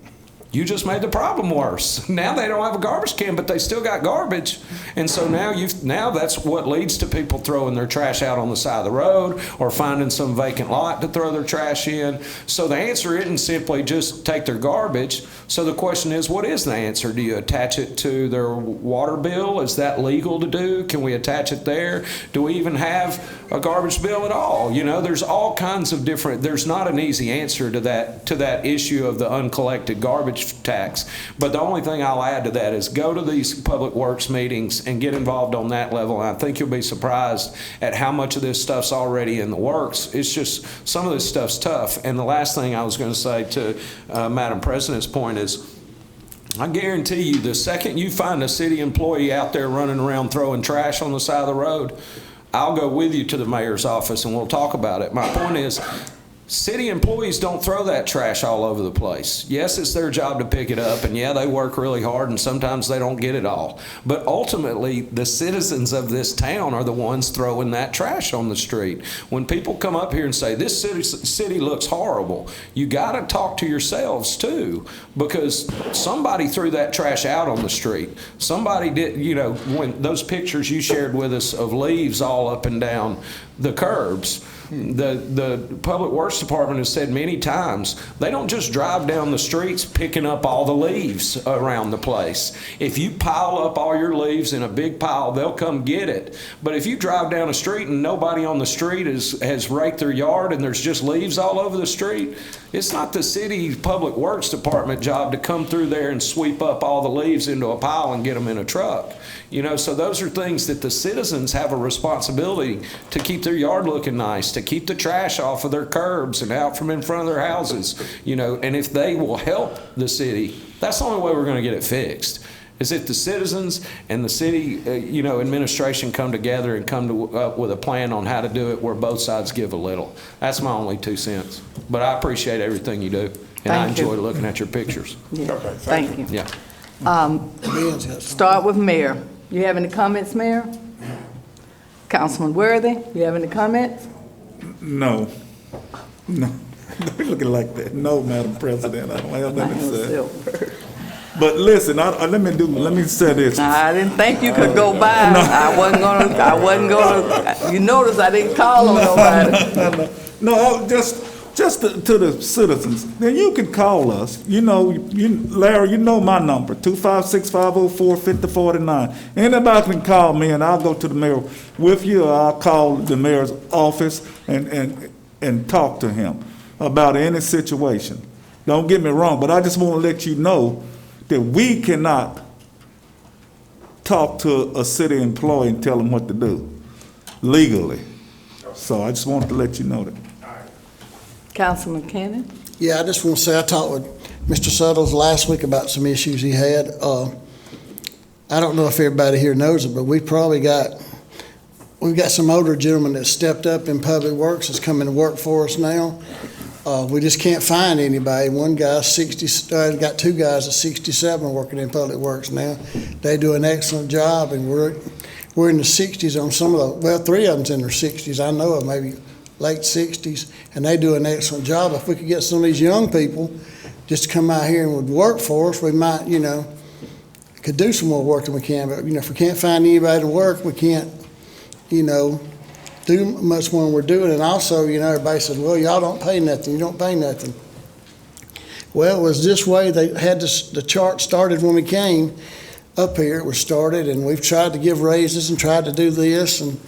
You just made the problem worse. Now they don't have a garbage can, but they still got garbage. And so now that's what leads to people throwing their trash out on the side of the road or finding some vacant lot to throw their trash in. So the answer isn't simply just take their garbage. So the question is, what is the answer? Do you attach it to their water bill? Is that legal to do? Can we attach it there? Do we even have a garbage bill at all? You know, there's all kinds of there's not an easy answer to that issue of the uncollected garbage tax. But the only thing I'll add to that is go to these public works meetings and get involved on that level. And I think you'll be surprised at how much of this stuff's already in the works. It's just some of this stuff's tough. And the last thing I was going to say to Madam President's point is, I guarantee you, the second you find a city employee out there running around throwing trash on the side of the road, I'll go with you to the mayor's office and we'll talk about it. My point is, city employees don't throw that trash all over the place. Yes, it's their job to pick it up, and yeah, they work really hard, and sometimes they don't get it all. But ultimately, the citizens of this town are the ones throwing that trash on the street. When people come up here and say, this city looks horrible, you got to talk to yourselves too, because somebody threw that trash out on the street. Somebody did, you know, when those pictures you shared with us of leaves all up and down the curbs, the Public Works Department has said many times, they don't just drive down the streets picking up all the leaves around the place. If you pile up all your leaves in a big pile, they'll come get it. But if you drive down a street and nobody on the street has raked their yard and there's just leaves all over the street, it's not the city Public Works Department job to come through there and sweep up all the leaves into a pile and get them in a truck. You know, so those are things that the citizens have a responsibility to keep their yard looking nice, to keep the trash off of their curbs and out from in front of their houses, you know, and if they will help the city, that's the only way we're going to get it fixed, is if the citizens and the city, you know, administration come together and come up with a plan on how to do it where both sides give a little. That's my only 2 cents. But I appreciate everything you do, and I enjoy looking at your pictures. Yeah. Okay, Thank you. Yeah. Start with Mayor. You have any comments, Mayor? Councilman Worthy, you have any comments? No. Don't be looking like that. No, Madam President, I don't have nothing to say. But listen, let me say this. I didn't think you could go by. No. I wasn't gonna, you notice I didn't call on nobody. No, just to the citizens. Then you can call us. You know, Larry, you know my number, 256-504-5049. Anybody can call me, and I'll go to the mayor with you, or I'll call the mayor's office and talk to him about any situation. Don't get me wrong, but I just want to let you know that we cannot talk to a city employee and tell them what to do legally. So I just wanted to let you know that. Councilman Cannon? Yeah, I just want to say I talked with Mr. Suttles last week about some issues he had. I don't know if everybody here knows it, but we've got some older gentlemen that stepped up in public works that's coming to work for us now. We just can't find anybody. One guy's 60, got 2 guys at 67 working in public works now. They do an excellent job, and we're in the 60s on some of the, well, 3 of them's in their 60s. I know of maybe late 60s, and they do an excellent job. If we could get some of these young people just to come out here and would work for us, we might, could do some more work than we can. But, if we can't find anybody to work, we can't, do much more than we're doing. And also, everybody said, well, y'all don't pay nothing. You don't pay nothing. Well, it was this way. They had the chart started when we came up here. It was started, and we've tried to give raises and tried to do this. And,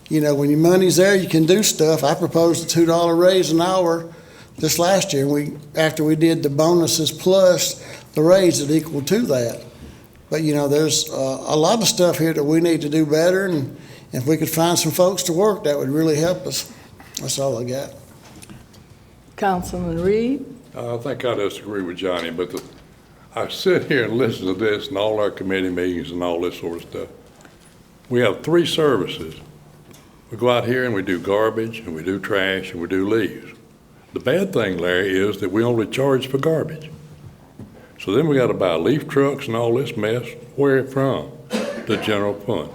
when your money's there, you can do stuff. I proposed a $2 raise an hour this last year. After we did the bonuses plus the raise, it equaled to that. But, there's a lot of stuff here that we need to do better, and if we could find some folks to work, that would really help us. That's all I got. Councilman Reed? I think I disagree with Johnny, but I sit here and listen to this and all our committee meetings and all this sort of stuff. We have 3 services. We go out here and we do garbage, and we do trash, and we do leaves. The bad thing, Larry, is that we only charge for garbage. So then we got to buy leaf trucks and all this mess. Where from? The general fund.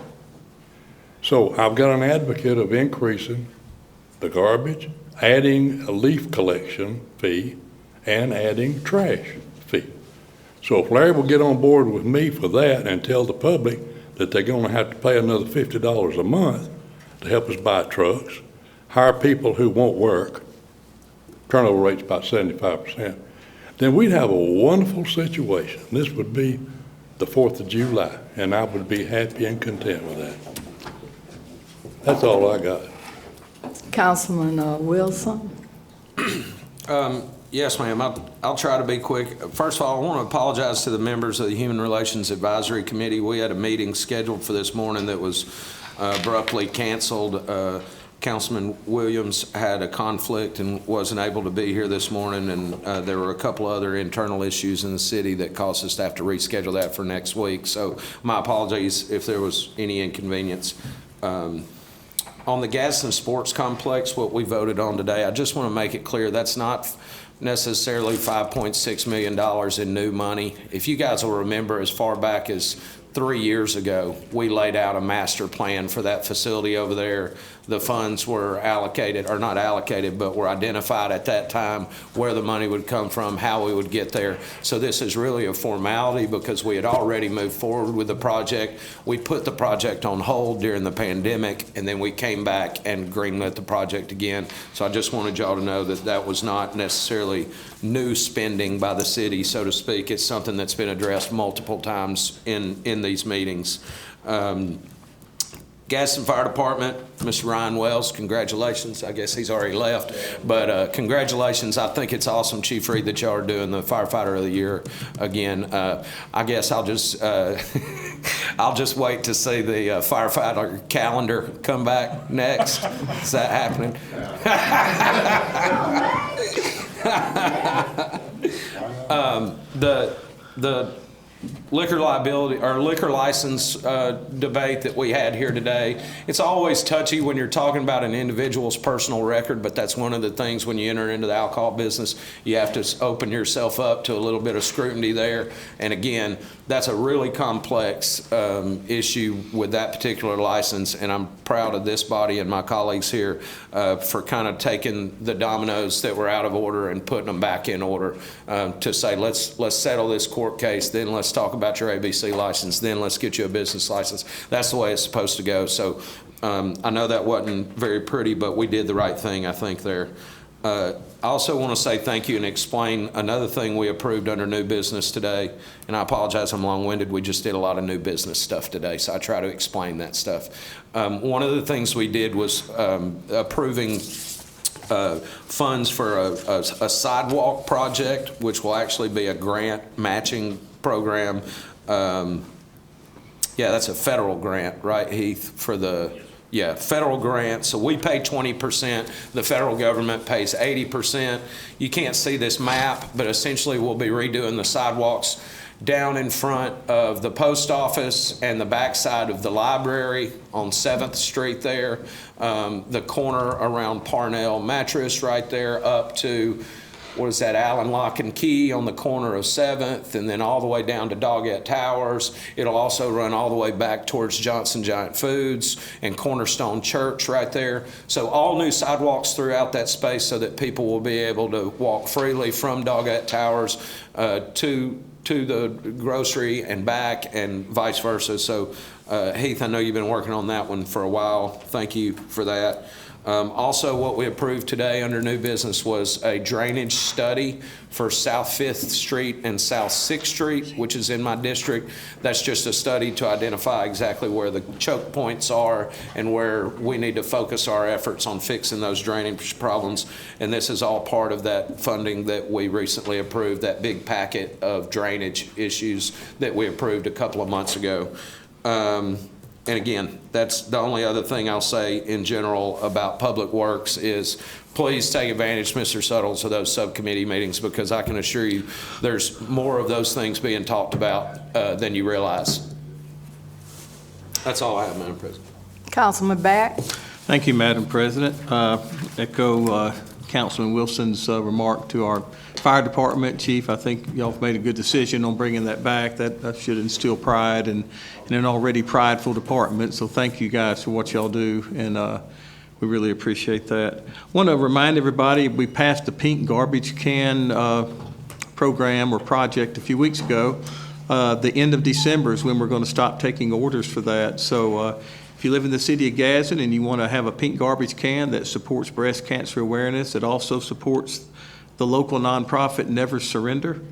So I've got an advocate of increasing the garbage, adding a leaf collection fee, and adding trash fee. So if Larry will get on board with me for that and tell the public that they're going to have to pay another $50 a month to help us buy trucks, hire people who won't work, turnover rate's about 75%, then we'd have a wonderful situation. This would be the 4th of July, and I would be happy and content with that. That's all I got. Councilman Wilson? Yes, ma'am. I'll try to be quick. First of all, I want to apologize to the members of the Human Relations Advisory Committee. We had a meeting scheduled for this morning that was abruptly canceled. Councilman Williams had a conflict and wasn't able to be here this morning, and there were a couple other internal issues in the city that caused us to have to reschedule that for next week. So my apologies if there was any inconvenience. On the Gadsden Sports Complex, what we voted on today, I just want to make it clear that's not necessarily $5.6 million in new money. If you guys will remember, as far back as 3 years ago, we laid out a master plan for that facility over there. The funds were allocated, or not allocated, but were identified at that time where the money would come from, how we would get there. So this is really a formality because we had already moved forward with the project. We put the project on hold during the pandemic, and then we came back and greenlit the project again. So I just wanted y'all to know that that was not necessarily new spending by the city, so to speak. It's something that's been addressed multiple times in these meetings. Gadsden Fire Department, Mr. Ryan Wells, congratulations. I guess he's already left, but congratulations. I think it's awesome, Chief Reed, that y'all are doing the Firefighter of the Year again. I guess I'll just I'll just wait to see the firefighter calendar come back next. Is that happening? The liquor liability or liquor license debate that we had here today, it's always touchy when you're talking about an individual's personal record, but that's one of the things when you enter into the alcohol business, you have to open yourself up to a little bit of scrutiny there. And again, that's a really complex issue with that particular license, and I'm proud of this body and my colleagues here for kind of taking the dominoes that were out of order and putting them back in order to say, let's settle this court case, then let's talk about your ABC license, then let's get you a business license. That's the way it's supposed to go. So I know that wasn't very pretty, but we did the right thing, I think, there. I also want to say thank you and explain another thing we approved under new business today. And I apologize, I'm long-winded. We just did a lot of new business stuff today, so I try to explain that stuff. One of the things we did was approving funds for a sidewalk project, which will actually be a grant matching program. Yeah, that's a federal grant, right, Heath, for the... Yeah, federal grant. So we pay 20%. The federal government pays 80%. You can't see this map, but essentially we'll be redoing the sidewalks down in front of the post office and the backside of the library on 7th Street there. The corner around Parnell Mattress right there up to was that Allen Lock and Key on the corner of 7th, and then all the way down to Doggett Towers. It'll also run all the way back towards Johnson Giant Foods and Cornerstone Church right there. So all new sidewalks throughout that space so that people will be able to walk freely from Doggett Towers to the grocery and back, and vice versa. So Heath, I know you've been working on that one for a while. Thank you for that. Also, what we approved today under new business was a drainage study for South 5th Street and South 6th Street, which is in my district. That's just a study to identify exactly where the choke points are and where we need to focus our efforts on fixing those drainage problems. And this is all part of that funding that we recently approved, that big packet of drainage issues that we approved a couple of months ago. And again, that's the only other thing I'll say in general about Public Works is please take advantage, Mr. Suttles, of those subcommittee meetings, because I can assure you there's more of those things being talked about than you realize. That's all I have, Madam President. Councilman Back. Thank you, Madam President. Echo Councilman Wilson's remark to our fire department chief. I think y'all have made a good decision on bringing that back. That should instill pride in an already prideful department. So thank you guys for what y'all do, and we really appreciate that. I want to remind everybody we passed the pink garbage can program or project a few weeks ago. The end of December is when we're going to stop taking orders for that. So if you live in the city of Gadsden and you want to have a pink garbage can that supports breast cancer awareness, it also supports the local nonprofit Never Surrender.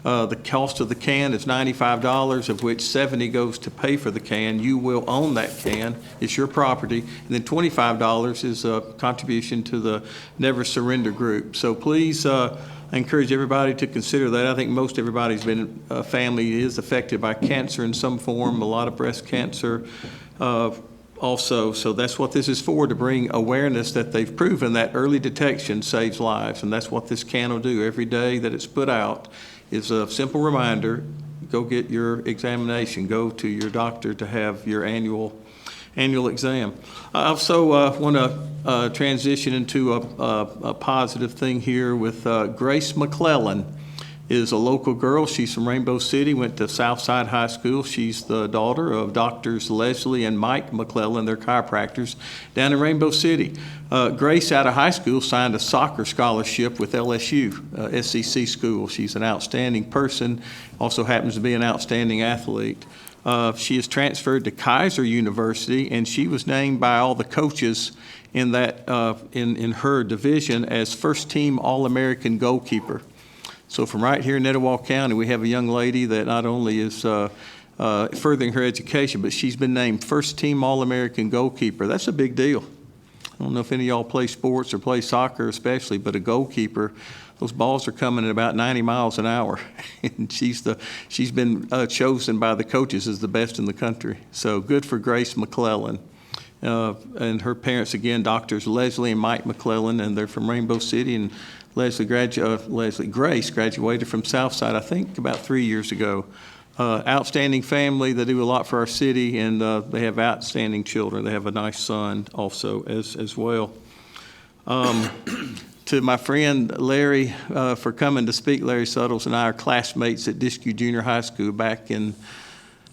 The cost of the can is $95, of which $70 goes to pay for the can. You will own that can. It's your property. And then $25 is a contribution to the Never Surrender group. So please, I encourage everybody to consider that. I think most everybody's family is affected by cancer in some form, a lot of breast cancer also. So that's what this is for, to bring awareness that they've proven that early detection saves lives. And that's what this can will do. Every day that it's put out is a simple reminder, go get your examination, go to your doctor to have your annual exam. I also want to transition into a positive thing here with Grace McClellan. Is a local girl. She's from Rainbow City, went to Southside High School. She's the daughter of Doctors Leslie and Mike McClellan, they're chiropractors, down in Rainbow City. Grace, out of high school, signed a soccer scholarship with LSU, SEC school. She's an outstanding person, also happens to be an outstanding athlete. She is transferred to Kaiser University, and she was named by all the coaches in that in her division as first-team All-American goalkeeper. So from right here in Etowah County, we have a young lady that not only is furthering her education, but she's been named first-team All-American goalkeeper. That's a big deal. I don't know if any of y'all play sports or play soccer especially, but a goalkeeper, those balls are coming at about 90 miles an hour. And she's been chosen by the coaches as the best in the country. So good for Grace McClellan. And her parents, again, Doctors Leslie and Mike McClellan, and they're from Rainbow City. And Grace graduated from Southside, I think, about 3 years ago. Outstanding family. They do a lot for our city, and they have outstanding children. They have a nice son also as well. To my friend Larry for coming to speak. Larry Suttles and I are classmates at Discu Junior High School back in,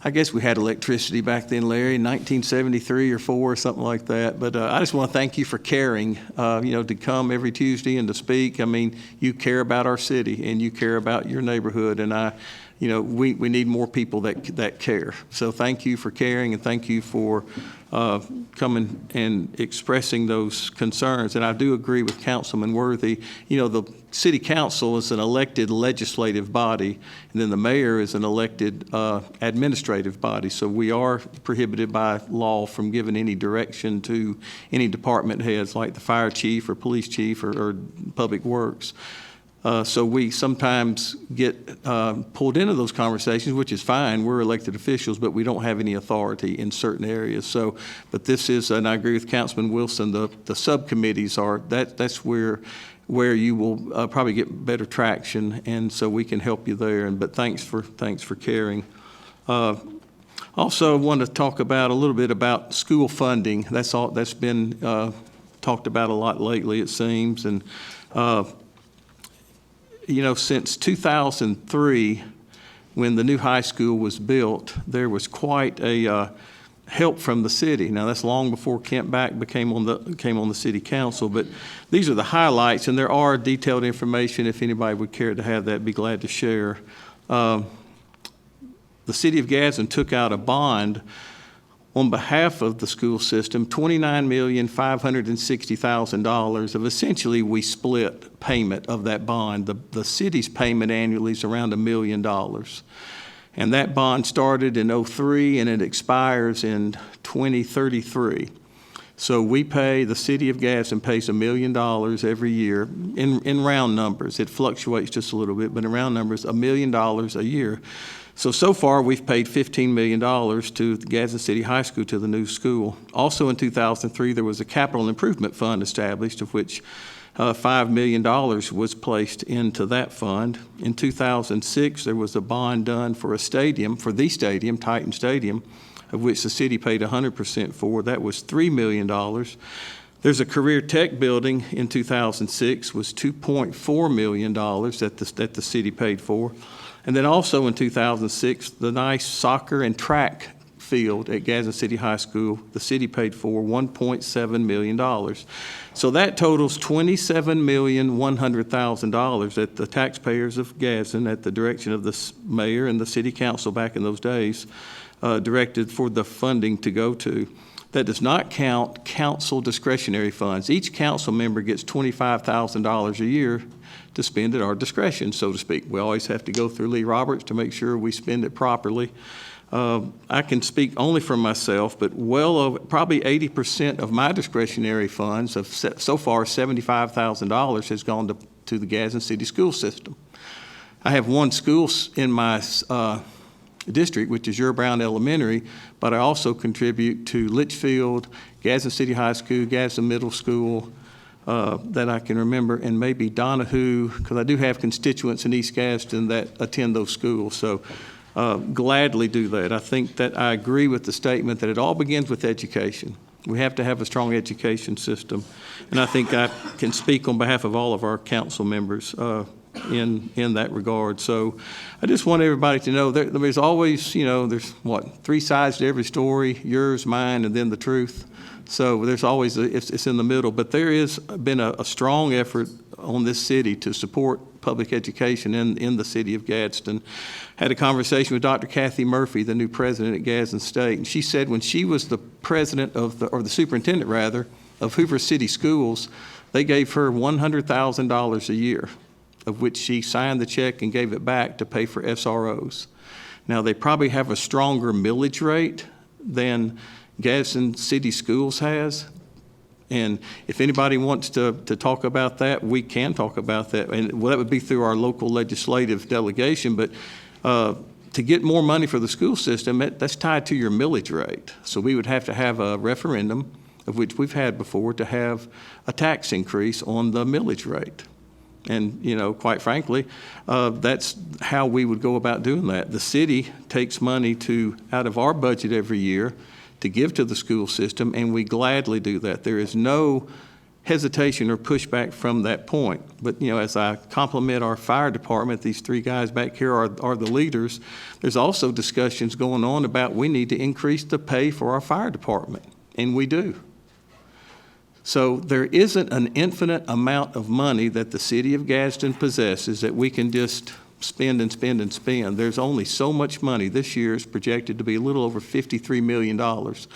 I guess we had electricity back then, Larry, 1973 or 4 or something like that. But I just want to thank you for caring, to come every Tuesday and to speak. I mean, you care about our city and you care about your neighborhood, and we need more people that care. So thank you for caring, and thank you for coming and expressing those concerns. And I do agree with Councilman Worthy. The City Council is an elected legislative body, and then the mayor is an elected administrative body. So we are prohibited by law from giving any direction to any department heads like the fire chief or police chief or public works. So we sometimes get pulled into those conversations, which is fine. We're elected officials, but we don't have any authority in certain areas. So, but this is, and I agree with Councilman Wilson, the subcommittees are, that's where you will probably get better traction, and so we can help you there. But thanks for caring. Also, I want to talk about a little bit about school funding. That's been talked about a lot lately, it seems, and since 2003, when the new high school was built, there was quite a help from the city. Now, that's long before Kent Back came on the city council, but these are the highlights, and there are detailed information. If anybody would care to have that, be glad to share. The city of Gadsden took out a bond on behalf of the school system, $29,560,000 of essentially we split payment of that bond. The city's payment annually is around $1 million. And that bond started in '03 and it expires in 2033. So the city of Gaston pays $1 million every year in round numbers. It fluctuates just a little bit, but in round numbers, $1 million a year. So far, we've paid $15 million to the Gadsden City High School, to the new school. Also in 2003, there was a capital improvement fund established, of which $5 million was placed into that fund. In 2006, there was a bond done for the stadium, Titan Stadium, of which the city paid 100% for. That was $3 million. There's a career tech building in 2006, was $2.4 million that the city paid for. And then also in 2006, the nice soccer and track field at Gadsden City High School, the city paid for $1.7 million. So that totals $27,100,000 that the taxpayers of Gadsden, at the direction of the mayor and the city council back in those days, directed for the funding to go to. That does not count council discretionary funds. Each council member gets $25,000 a year to spend at our discretion, so to speak. We always have to go through Lee Roberts to make sure we spend it properly. I can speak only for myself, but well over, probably 80% of my discretionary funds, so far $75,000 has gone to the Gadsden City school system. I have one school in my district, which is Brown Elementary, but I also contribute to Litchfield, Gadsden City High School, Gadsden Middle School, that I can remember, and maybe Donahue, because I do have constituents in East Gadsden that attend those schools. So gladly do that. I think that I agree with the statement that it all begins with education. We have to have a strong education system. And I think I can speak on behalf of all of our council members in that regard. So I just want everybody to know there's always, there's three sides to every story: yours, mine, and then the truth. So there's always, it's in the middle. But there has been a strong effort on this city to support public education in the city of Gadsden. Had a conversation with Dr. Kathy Murphy, the new president at Gadsden State, and she said when she was the president or the superintendent rather, of Hoover City Schools, they gave her $100,000 a year, of which she signed the check and gave it back to pay for SROs. Now, they probably have a stronger millage rate than Gadsden City Schools has. And if anybody wants to talk about that, we can talk about that. And that would be through our local legislative delegation. But to get more money for the school system, that's tied to your millage rate. So we would have to have a referendum, of which we've had before, to have a tax increase on the millage rate. And, quite frankly, that's how we would go about doing that. The city takes money out of our budget every year to give to the school system, and we gladly do that. There is no hesitation or pushback from that point. But, as I compliment our fire department, these three guys back here are the leaders, there's also discussions going on about we need to increase the pay for our fire department, and we do. So there isn't an infinite amount of money that the city of Gadsden possesses that we can just spend and spend and spend. There's only so much money. This year is projected to be a little over $53 million, of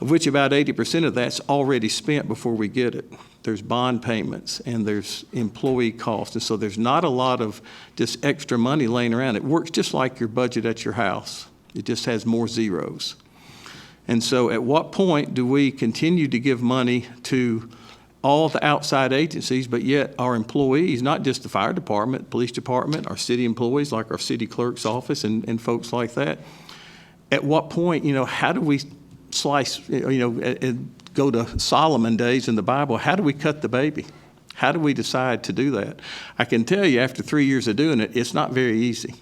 which about 80% of that's already spent before we get it. There's bond payments and there's employee costs. And so there's not a lot of just extra money laying around. It works just like your budget at your house. It just has more zeros. And so at what point do we continue to give money to all the outside agencies, but yet our employees, not just the fire department, police department, our city employees like our city clerk's office and folks like that, at what point, how do we slice, go to Solomon days in the Bible, how do we cut the baby? How do we decide to do that? I can tell you after 3 years of doing it, it's not very easy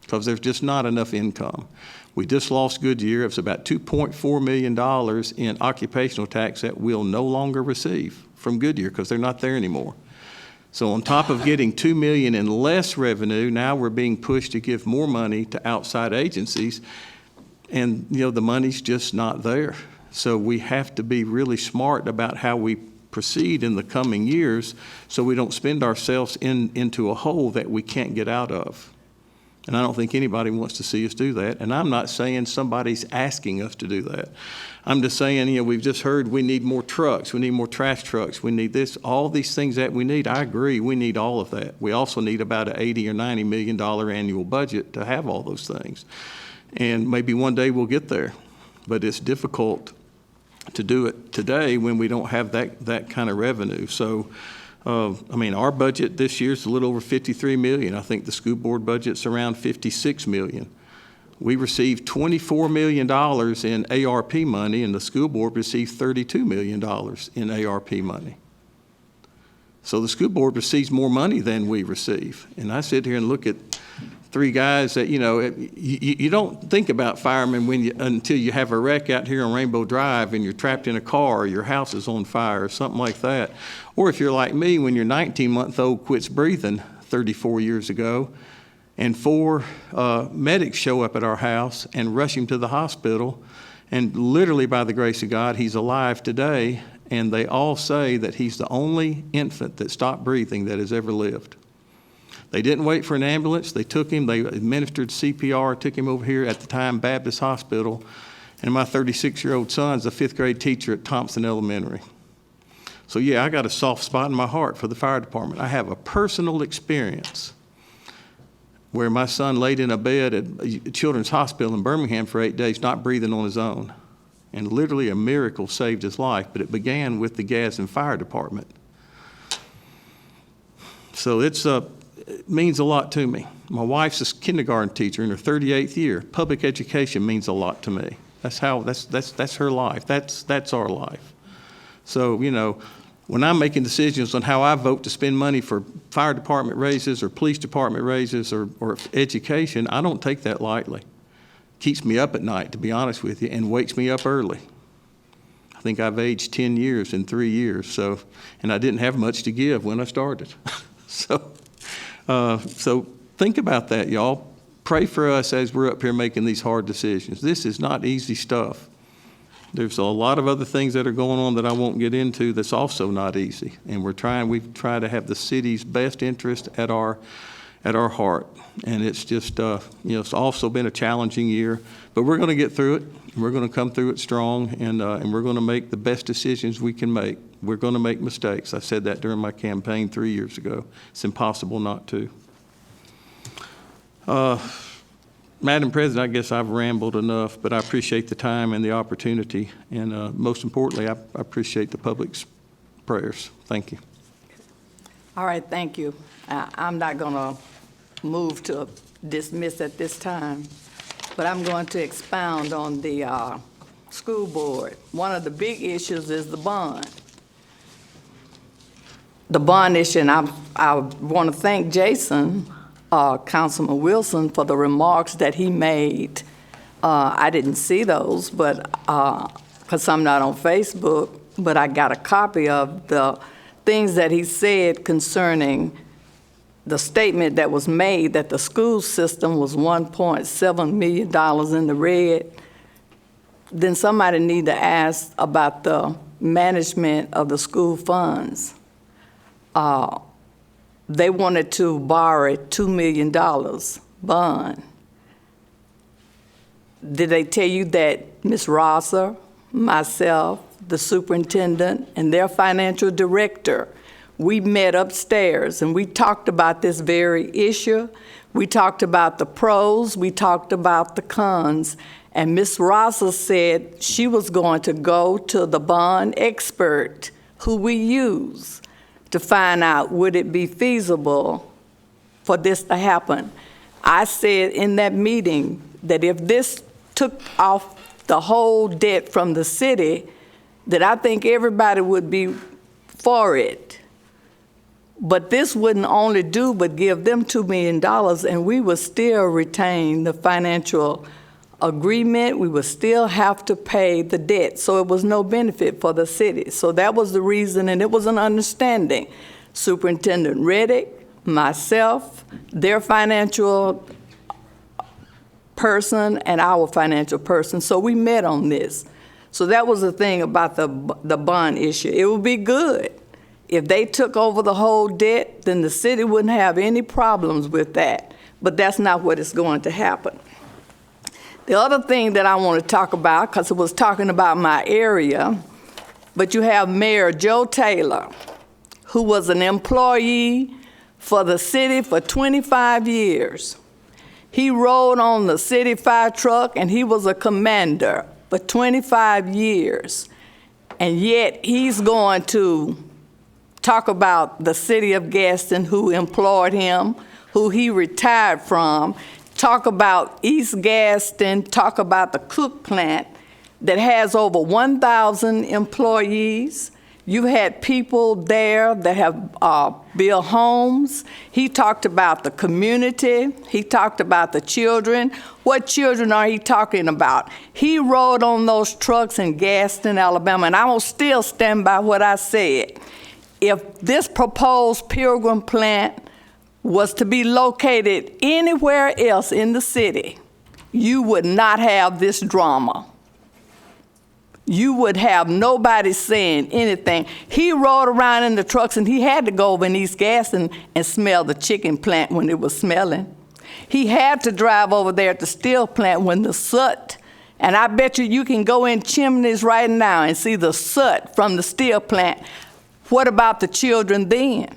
because there's just not enough income. We just lost Goodyear. It's about $2.4 million in occupational tax that we'll no longer receive from Goodyear because they're not there anymore. So on top of getting $2 million in less revenue, now we're being pushed to give more money to outside agencies, and the money's just not there. So we have to be really smart about how we proceed in the coming years so we don't spend ourselves into a hole that we can't get out of. And I don't think anybody wants to see us do that. And I'm not saying somebody's asking us to do that. I'm just saying, we've just heard we need more trucks, we need more trash trucks, we need this, all these things that we need. I agree, we need all of that. We also need about an $80 or $90 million annual budget to have all those things. And maybe one day we'll get there, but it's difficult to do it today when we don't have that kind of revenue. So, our budget this year is a little over $53 million. I think the school board budget's around $56 million. We received $24 million in ARP money, and the school board received $32 million in ARP money. So the school board receives more money than we receive. And I sit here and look at three guys that, you don't think about firemen until you have a wreck out here on Rainbow Drive and you're trapped in a car or your house is on fire or something like that. Or if you're like me, when your 19-month-old quits breathing 34 years ago and 4 medics show up at our house and rush him to the hospital, and literally by the grace of God, he's alive today, and they all say that he's the only infant that stopped breathing that has ever lived. They didn't wait for an ambulance. They took him, they administered CPR, took him over here at the time Baptist Hospital. And my 36-year-old son's a 5th grade teacher at Thompson Elementary. So yeah, I got a soft spot in my heart for the fire department. I have a personal experience where my son laid in a bed at Children's Hospital in Birmingham for 8 days, not breathing on his own. And literally a miracle saved his life, but it began with the Gadsden Fire Department. So it means a lot to me. My wife's a kindergarten teacher in her 38th year. Public education means a lot to me. That's her life. That's our life. So, when I'm making decisions on how I vote to spend money for fire department raises or police department raises or education, I don't take that lightly. Keeps me up at night, to be honest with you, and wakes me up early. I think I've aged 10 years in 3 years, and I didn't have much to give when I started. So think about that, y'all. Pray for us as we're up here making these hard decisions. This is not easy stuff. There's a lot of other things that are going on that I won't get into that's also not easy. And we've tried to have the city's best interest at our heart. And it's just, it's also been a challenging year, but we're going to get through it. We're going to come through it strong, and we're going to make the best decisions we can make. We're going to make mistakes. I said that during my campaign 3 years ago. It's impossible not to. Madam President, I guess I've rambled enough, but I appreciate the time and the opportunity, and most importantly, I appreciate the public's prayers. Thank you. All right, thank you. I'm not going to move to dismiss at this time, but I'm going to expound on the school board. One of the big issues is the bond. The bond issue, and I want to thank Jason, Councilman Wilson, for the remarks that he made. I didn't see those, but because I'm not on Facebook, but I got a copy of the things that he said concerning the statement that was made that the school system was $1.7 million in the red. Then somebody need to ask about the management of the school funds. They wanted to borrow $2 million bond. Did they tell you that Ms. Rosser, myself, the superintendent, and their financial director, we met upstairs and we talked about this very issue. We talked about the pros, we talked about the cons, and Ms. Rosser said she was going to go to the bond expert who we use to find out would it be feasible for this to happen. I said in that meeting that if this took off the whole debt from the city, that I think everybody would be for it. But this wouldn't only do but give them $2 million, and we would still retain the financial agreement. We would still have to pay the debt, so it was no benefit for the city. So that was the reason, and it was an understanding. Superintendent Reddick, myself, their financial person, and our financial person. So we met on this. So that was the thing about the bond issue. It would be good. If they took over the whole debt, then the city wouldn't have any problems with that. But that's not what is going to happen. The other thing that I want to talk about, because it was talking about my area, but you have Mayor Joe Taylor, who was an employee for the city for 25 years. He rode on the city fire truck, and he was a commander for 25 years. And yet he's going to talk about the city of Gaston, who employed him, who he retired from, talk about East Gaston, talk about the Cook plant that has over 1,000 employees. You've had people there that have built homes. He talked about the community. He talked about the children. What children are he talking about? He rode on those trucks in Gaston, Alabama, and I will still stand by what I said. If this proposed Pilgrim plant was to be located anywhere else in the city, you would not have this drama. You would have nobody saying anything. He rode around in the trucks, and he had to go over in East Gaston and smell the chicken plant when it was smelling. He had to drive over there at the steel plant when the soot, and I bet you can go in chimneys right now and see the soot from the steel plant. What about the children then?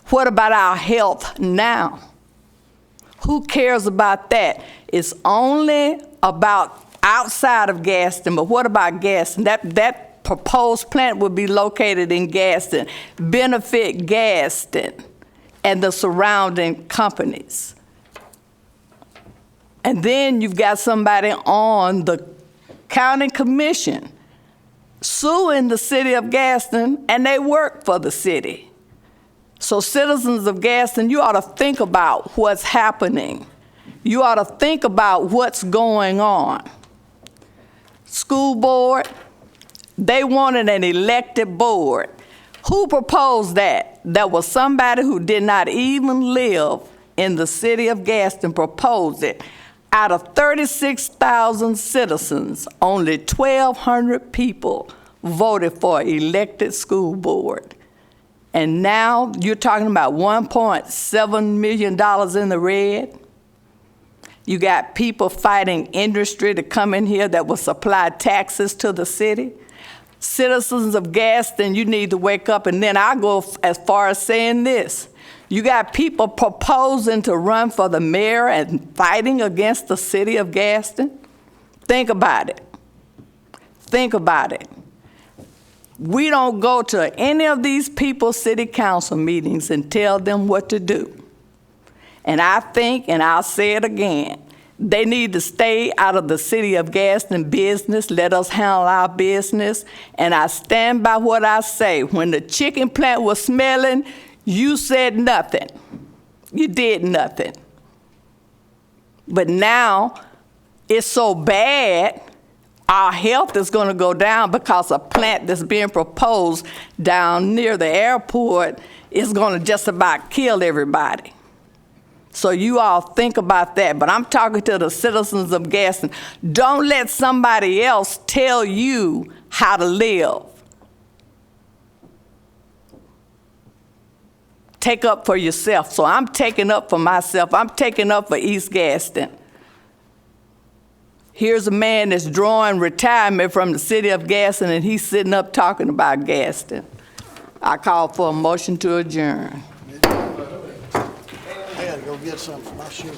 What about our health now? Who cares about that? It's only about outside of Gaston, but what about Gaston? That proposed plant would be located in Gaston, benefit Gaston and the surrounding companies. And then you've got somebody on the county commission suing the city of Gaston, and they work for the city. So citizens of Gaston, you ought to think about what's happening. You ought to think about what's going on. School board, they wanted an elected board. Who proposed that? That was somebody who did not even live in the city of Gaston proposed it. Out of 36,000 citizens, only 1,200 people voted for elected school board. And now you're talking about $1.7 million in the red. You got people fighting industry to come in here that will supply taxes to the city. Citizens of Gaston, you need to wake up. And then I go as far as saying this. You got people proposing to run for the mayor and fighting against the city of Gaston. Think about it. Think about it. We don't go to any of these people's city council meetings and tell them what to do. And I think, and I'll say it again, they need to stay out of the city of Gaston business. Let us handle our business. And I stand by what I say. When the chicken plant was smelling, you said nothing. You did nothing. But now it's so bad, our health is going to go down because a plant that's being proposed down near the airport is going to just about kill everybody. So you all think about that. But I'm talking to the citizens of Gaston. Don't let somebody else tell you how to live. Take up for yourself. So I'm taking up for myself. I'm taking up for East Gaston. Here's a man that's drawing retirement from the city of Gaston, and he's sitting up talking about Gaston. I call for a motion to adjourn. I gotta go get something for my sugar.